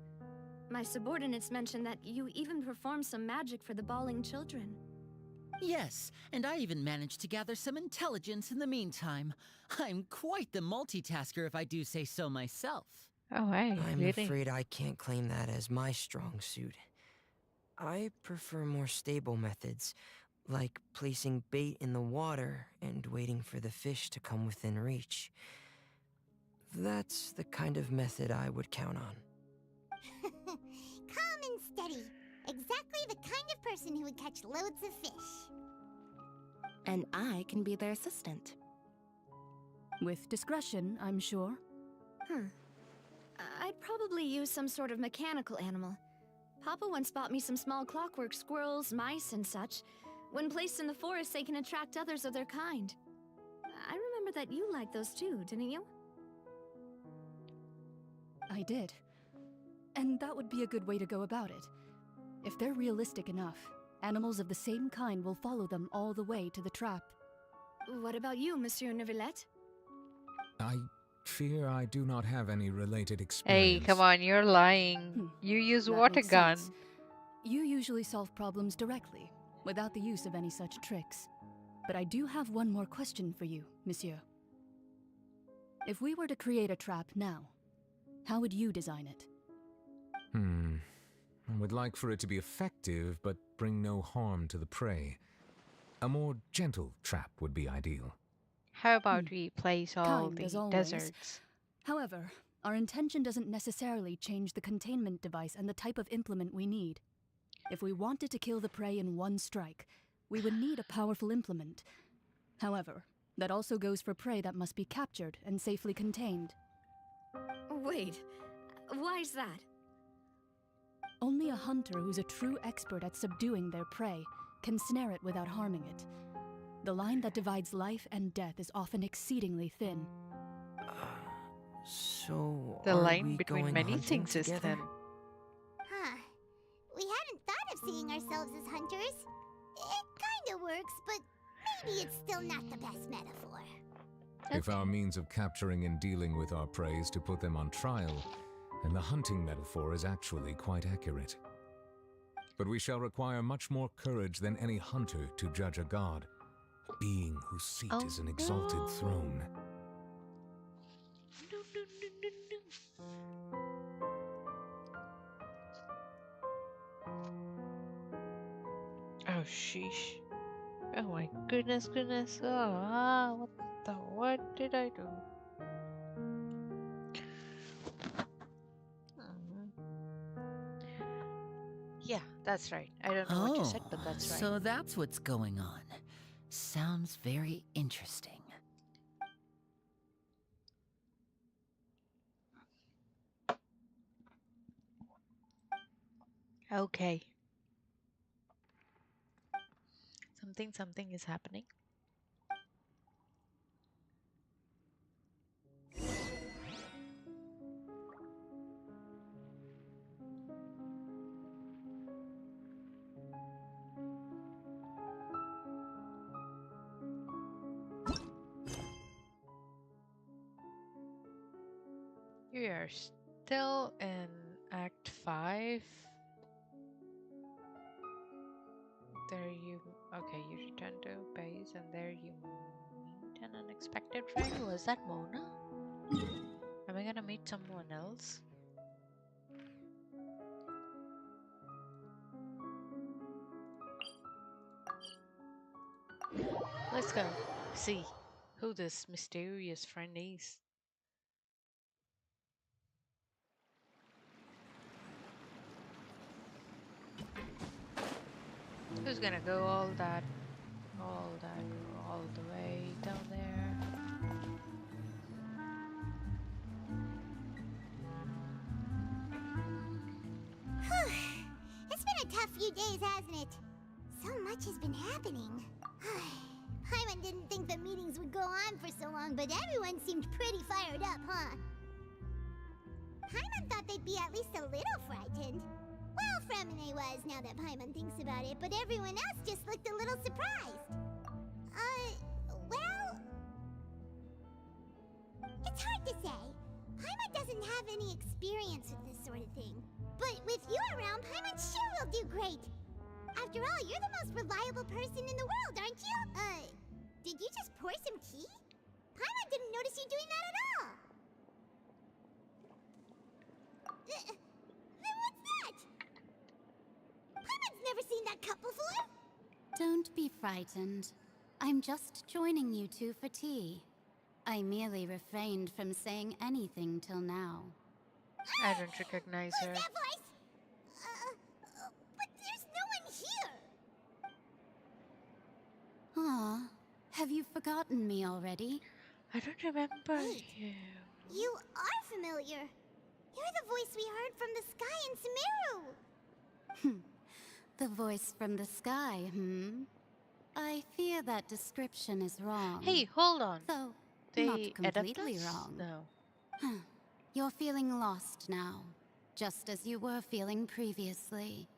My subordinates mentioned that you even performed some magic for the bawling children. Yes, and I even managed to gather some intelligence in the meantime. I'm quite the multitasker if I do say so myself. Oh, hey, I'm really? afraid I can't claim that as my strong suit. I prefer more stable methods, like placing bait in the water and waiting for the fish to come within reach. That's the kind of method I would count on. Calm and steady. Exactly the kind of person who would catch loads of fish. And I can be their assistant. With discretion, I'm sure. I'd probably use some sort of mechanical animal. Papa once bought me some small clockwork squirrels, mice, and such. When placed in the forest, they can attract others of their kind. I remember that you liked those too, didn't you? I did. And that would be a good way to go about it. If they're realistic enough, animals of the same kind will follow them all the way to the trap. What about you, Monsieur Neuvillette? I fear I do not have any related Hey, experience. come on, you're lying. You use That water makes gun. sense. You usually solve problems directly, without the use of any such tricks. But I do have one more question for you, monsieur. If we were to create a trap now, how would you design it? I would like for it to be effective, but bring no harm to the prey. A more gentle trap would be ideal. How about we place all Kind as the always. deserts? However, our intention doesn't necessarily change the containment device and the type of implement we need. If we wanted to kill the prey in one strike, we would need a powerful implement. However, that also goes for prey that must be captured and safely contained. Wait, why's that? Only a hunter who's a true expert at subduing their prey can snare it without harming it. The line that divides life and death is often exceedingly thin. So, The are line we between going many hunting things is together? thin. Huh. We hadn't thought of seeing ourselves as hunters. It kinda works, but maybe it's still not the best metaphor. If our means of capturing and dealing with our prey is to put them on trial, then the hunting metaphor is actually quite accurate. But we shall require much more courage than any hunter to judge a god, a being whose seat is an exalted throne. Oh, sheesh. Oh my goodness. What did I do? Yeah, that's right. I don't know what you said, but that's right. So that's what's going on. Sounds very interesting. Okay. Something is happening. We are still in Act 5. There you... Okay, you return to base and there you meet an unexpected friend. Was that Mona? Am I gonna meet someone else? Let's go see who this mysterious friend is. Who's gonna go all the way down there? It's been a tough few days, hasn't it? So much has been happening. Paimon didn't think the meetings would go on for so long, but everyone seemed pretty fired up, huh? Paimon thought they'd be at least a little frightened. Well, Fremine was, now that Paimon thinks about it, but everyone else just looked a little surprised. Well... It's hard to say. Paimon doesn't have any experience with this sort of thing. But with you around, Paimon sure will do great. After all, you're the most reliable person in the world, aren't you? Did you just pour some tea? Paimon didn't notice you doing that at all. Then what's that? Paimon's never seen that cup before. Don't be frightened. I'm just joining you two for tea. I merely refrained from saying anything till now. I don't recognize her. Who's that voice? But there's no one here. Aw, have you forgotten me already? I don't remember you. You are familiar. You're the voice we heard from the sky in Sumeru. The voice from the sky, I fear that description is wrong. Hey, hold on. Though They not completely adapt us? wrong. No. You're feeling lost now, just as you were feeling previously.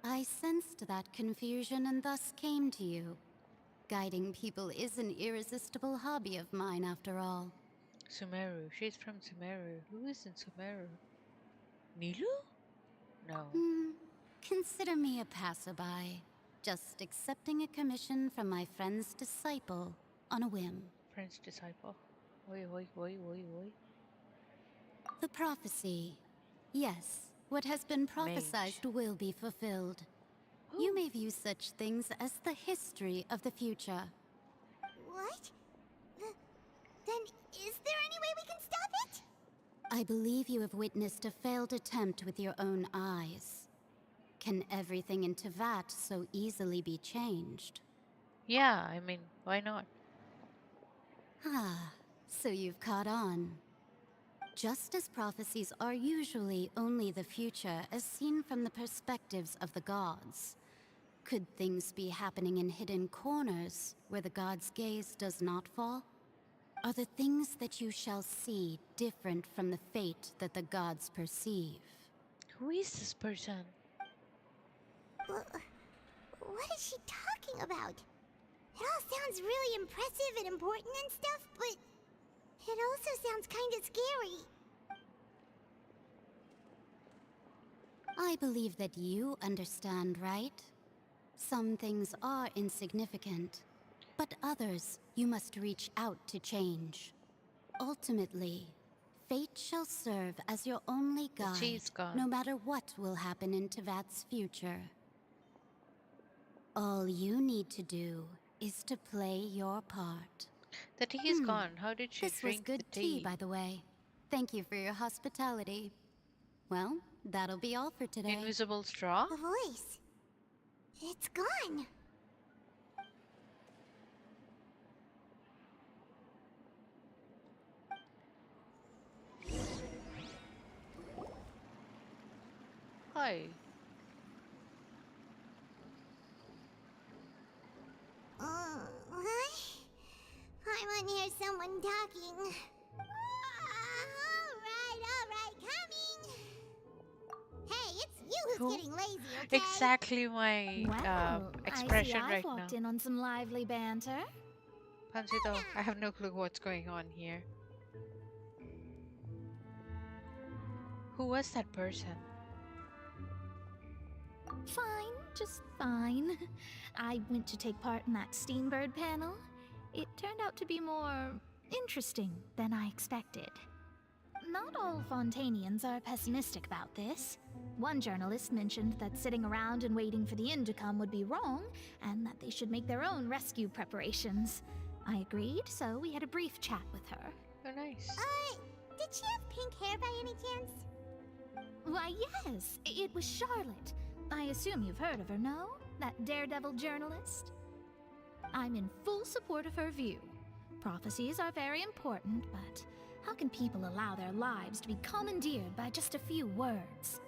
I sensed that confusion and thus came to you. Guiding people is an irresistible hobby of mine, after all. Sumeru. She's from Sumeru. Who is in Sumeru? Nilu? No. Consider me a passerby, just accepting a commission from my friend's disciple on a whim. Friend's disciple. Oi. The prophecy. Yes, what has been prophesized will be fulfilled. You may view such things as the history of the future. What? Then is there any way we can stop it? I believe you have witnessed a failed attempt with your own eyes. Can everything in Tevat so easily be changed? Yeah, I mean, why not? So you've caught on. Just as prophecies are usually only the future as seen from the perspectives of the gods, could things be happening in hidden corners where the gods' gaze does not fall? Are the things that you shall see different from the fate that the gods perceive? Who is this person? What is she talking about? It all sounds really impressive and important and stuff, but it also sounds kind of scary. I believe that you understand, right? Some things are insignificant, but others you must reach out to change. Ultimately, fate shall serve as your only guide, no matter what will happen in Tevat's future. All you need to do is to play your part. The tea is gone. How did she This was drink good the tea? tea, by the way. Thank you for your hospitality. Well, that'll be all for today. Invisible straw? The voice. It's gone. Hi. What? I want to hear someone talking. All right, coming. Hey, it's you who's getting lazy, okay? Exactly my expression I see right I've walked now. in on some lively banter. Pansito, I have no clue what's going on here. Who was that person? Fine. just fine. I went to take part in that Steambird panel. It turned out to be more interesting than I expected. Not all Fontanians are pessimistic about this. One journalist mentioned that sitting around and waiting for the end to come would be wrong, and that they should make their own rescue preparations. I agreed, so we had a brief chat with her. Oh, nice. Did she have pink hair by any chance? Why, yes, it was Charlotte. I assume you've heard of her, no? That daredevil journalist? I'm in full support of her view. Prophecies are very important, but how can people allow their lives to be commandeered by just a few words?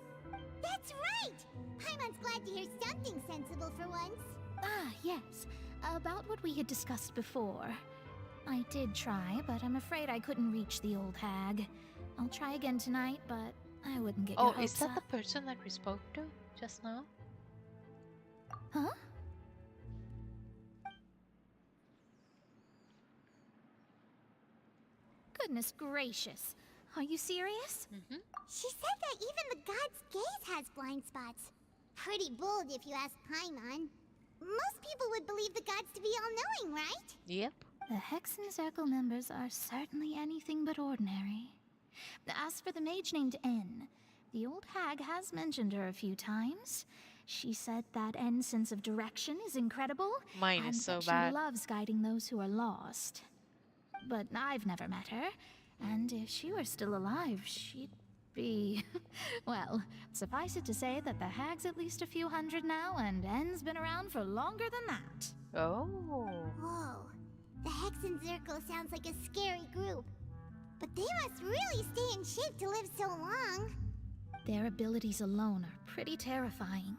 That's right! Paimon's glad to hear something sensible for once. Ah, yes. About what we had discussed before. I did try, but I'm afraid I couldn't reach the old hag. I'll try again tonight, but I wouldn't get your hopes Oh, is that up. the person that we spoke to just now? Huh? Goodness gracious. Are you serious? She said that even the god's gaze has blind spots. Pretty bold if you ask Paimon. Most people would believe the gods to be all-knowing, right? Yep. The Hexen Circle members are certainly anything but ordinary. As for the mage named N, the old hag has mentioned her a few times. She said that N's sense of direction is incredible, Mine and is so that bad. she loves guiding those who are lost. But I've never met her, and if she were still alive, she'd be... well, suffice it to say that the hag's at least a few hundred now, and N's been around for longer than that. Oh. Whoa. The Hexen Circle sounds like a scary group. But they must really stay in shape to live so long. Their abilities alone are pretty terrifying.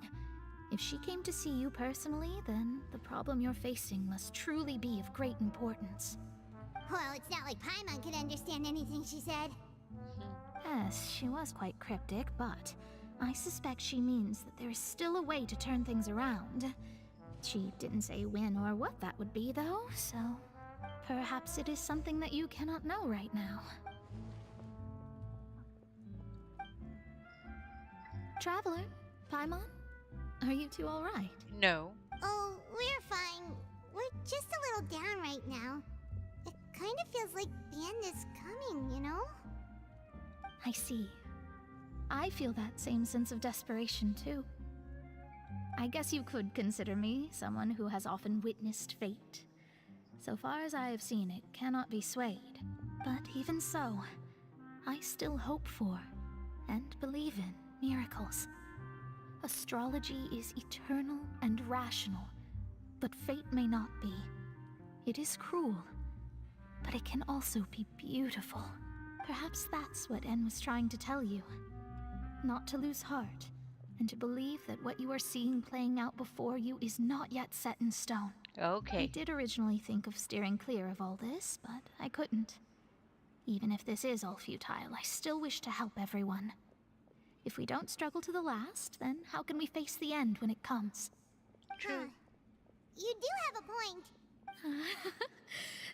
If she came to see you personally, then the problem you're facing must truly be of great importance. Well, it's not like Paimon could understand anything she said. Yes, she was quite cryptic, but I suspect she means that there is still a way to turn things around. She didn't say when or what that would be, though, so perhaps it is something that you cannot know right now. Traveler, Paimon, are you two all right? No. Oh, we're fine. We're just a little down right now. It kind of feels like the end is coming, you know? I see. I feel that same sense of desperation, too. I guess you could consider me someone who has often witnessed fate. So far as I have seen, it cannot be swayed. But even so, I still hope for, and believe in, miracles. Astrology is eternal and rational, but fate may not be. It is cruel, but it can also be beautiful. Perhaps that's what N was trying to tell you. Not to lose heart, and to believe that what you are seeing playing out before you is not yet set in stone. Okay. I did originally think of steering clear of all this, but I couldn't. Even if this is all futile, I still wish to help everyone. If we don't struggle to the last, then how can we face the end when it comes? True. You do have a point.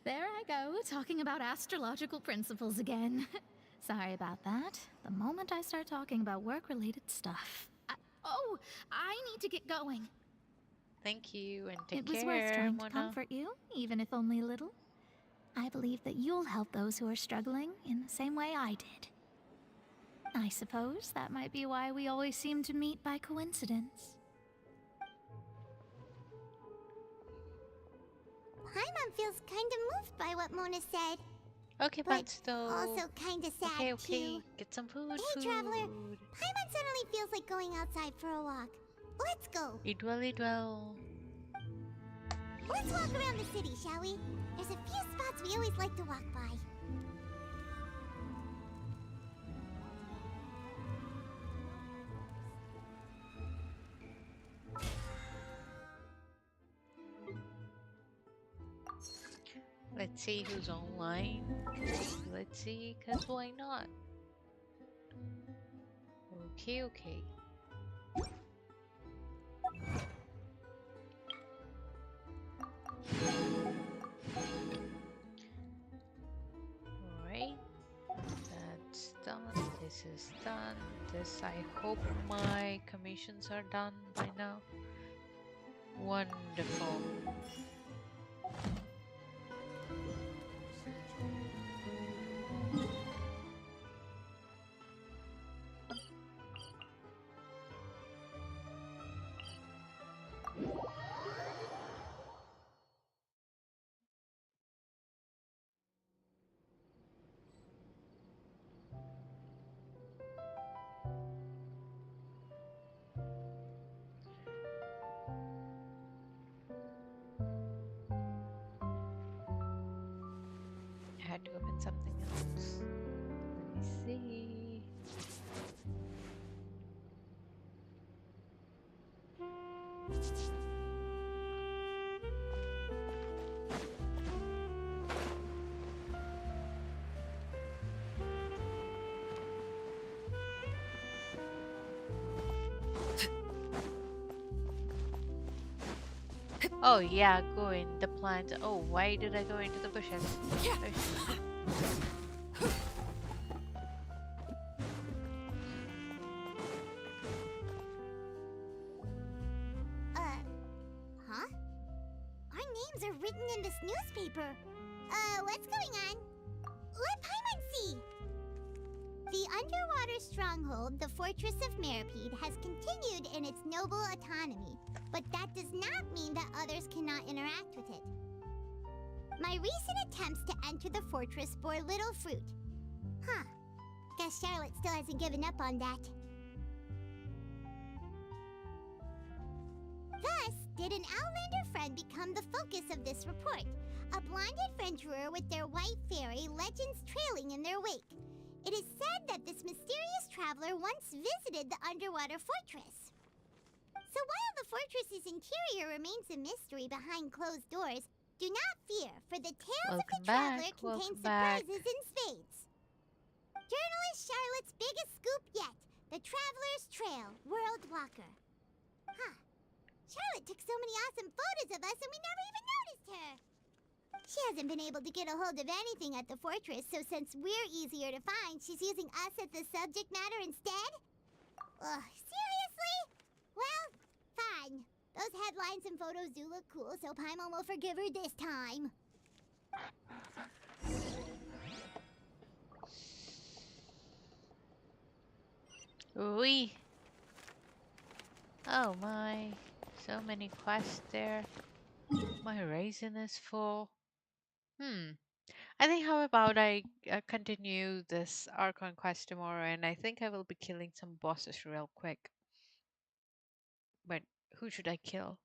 There I go, talking about astrological principles again. Sorry about that. The moment I start talking about work-related stuff. I need to get going. Thank you, and take It was care, worth trying to Mona. comfort you, even if only a little. I believe that you'll help those who are struggling in the same way I did. I suppose that might be why we always seem to meet by coincidence. Paimon feels kind of moved by what Mona said. Okay, but still... also kind of sad, Okay, too. get some food, Hey, Traveler. Paimon suddenly feels like going outside for a walk. Let's go. Eat well, eat well. Let's walk around the city, shall we? There's a few spots we always like to walk by. Let's see who's online. Let's see, cause why not? Okay, okay. Alright. That's done. This is done. This, I hope my commissions are done by now. Wonderful. I had to open something else. Let me see. Oh yeah, go in the plant. Oh, why did I go into the bushes? Huh? Our names are written in this newspaper. What's going on? Let Paimon see! The underwater stronghold, the Fortress of Meripede, has continued in its noble autonomy, but that does not mean that others cannot interact with it. My recent attempts to enter the fortress bore little fruit. Huh. Guess Charlotte still hasn't given up on that. Thus, did an Outlander friend become the focus of this report? A blonde adventurer with their white fairy, legends trailing in their wake. It is said that this mysterious traveler once visited the underwater fortress. So while the fortress's interior remains a mystery behind closed doors, do not fear, for the tales of the traveler contain surprises in spades. Journalist Charlotte's biggest scoop yet, the Traveler's Trail, World Walker. Huh. Charlotte took so many awesome photos of us and we never even noticed her. She hasn't been able to get a hold of anything at the fortress, so since we're easier to find, she's using us as the subject matter instead? Ugh, seriously? Well, fine. Those headlines and photos do look cool, so Paimon will forgive her this time. Oui. Oh my. So many quests there. My raisin is full. I think how about I continue this Archon quest tomorrow, and I think I will be killing some bosses real quick. But who should I kill?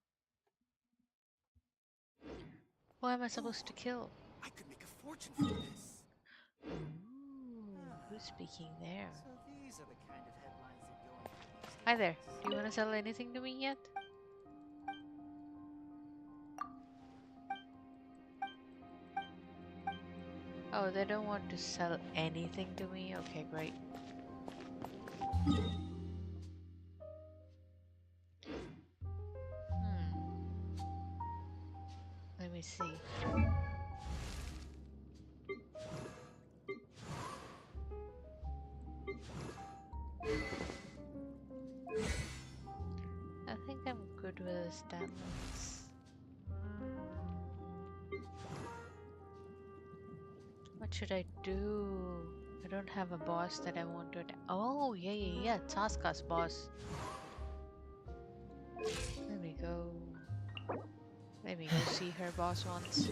Who am I supposed to kill? I could make a fortune from this. Ooh, who's speaking there? So these are the kind of headlines that go into. Hi there. Do you want to sell anything to me yet? Oh, they don't want to sell anything to me? Okay, great. Let me see. I think I'm good with the stamens. What should I do? I don't have a boss that I want to attack. Oh, yeah. Taska's boss. Let me go see her boss once.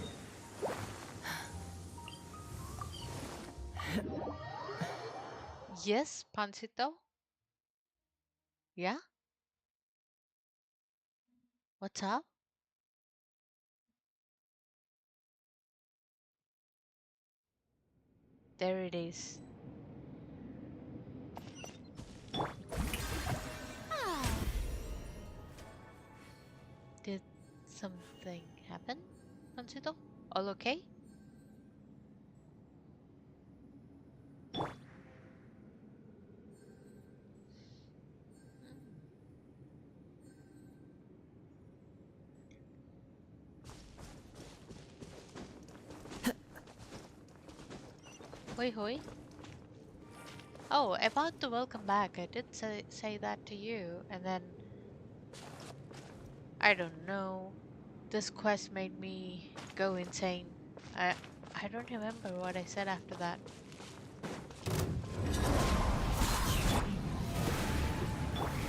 Yes, Pancito? Yeah? What's up? There it is. Did something happen, Pancito? All okay? Hoi hoi. Oh, about the welcome back, I did say that to you, and then I don't know. This quest made me go insane. I don't remember what I said after that.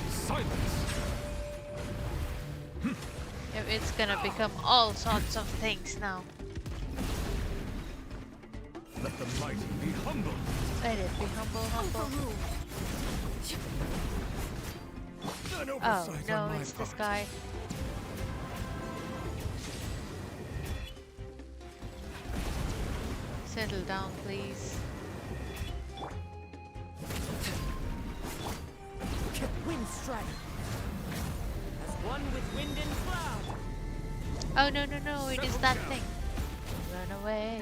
Silence! It's gonna become all sorts of things now. Let the mighty be humble. Let it be humble. Oh no, it's this guy. Settle down, please. Wind strike. As one with wind and cloud. Oh no, it is that thing. Run away.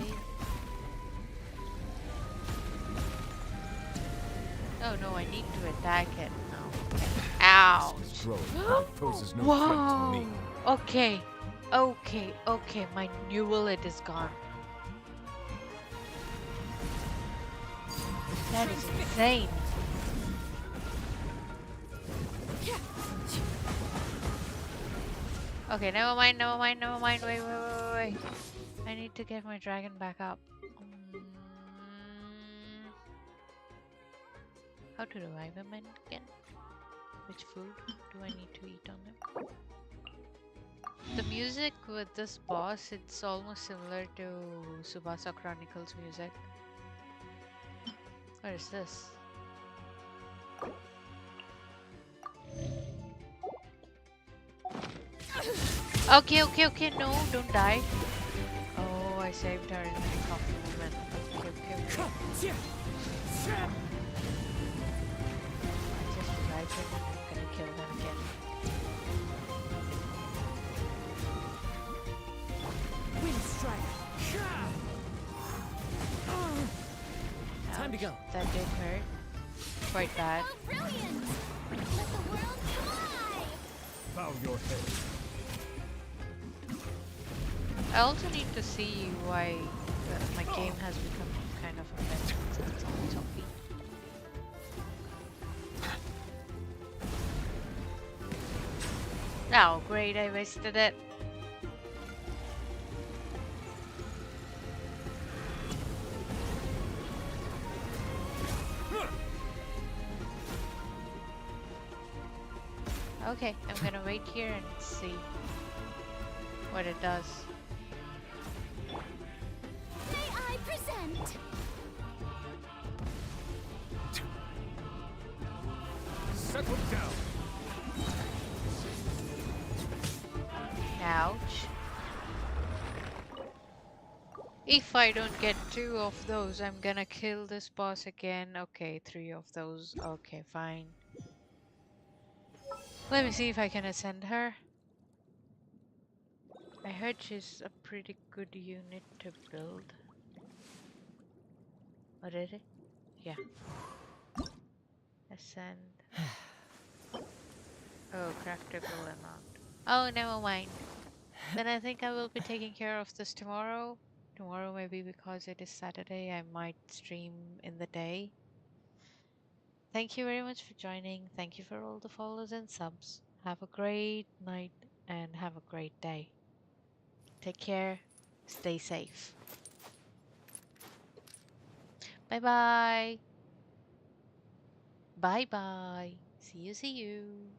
Oh no, I need to attack it now. Ouch. Poses no Whoa. threat to me. Okay, my new wallet is gone. That is insane. Okay, never mind. Wait. I need to get my dragon back up. How to revive him again? Which food do I need to eat on him? The music with this boss, it's almost similar to Tsubasa Chronicles music. What is this? Okay, no, don't die. Oh, I saved her in the nick of the moment. Okay. I just revived him and I'm gonna kill them again. Wind strike. Time to go. That did hurt. Quite bad. Oh, brilliant! Let the world fly! Bow your head. I also need to see why my game has become kind of offensive since it's always zombie. Oh, great, I wasted it. Okay, I'm gonna wait here and see what it does. May I present? Settle down. Ouch. If I don't get 2 of those, I'm gonna kill this boss again. Okay, 3 of those. Okay, fine. Let me see if I can ascend her. I heard she's a pretty good unit to build. What did it? Yeah. Ascend. Oh, craftable amount. Oh, never mind. Then I think I will be taking care of this tomorrow. Tomorrow, maybe because it is Saturday, I might stream in the day. Thank you very much for joining. Thank you for all the follows and subs. Have a great night and have a great day. Take care. Stay safe. Bye-bye. Bye-bye. See you.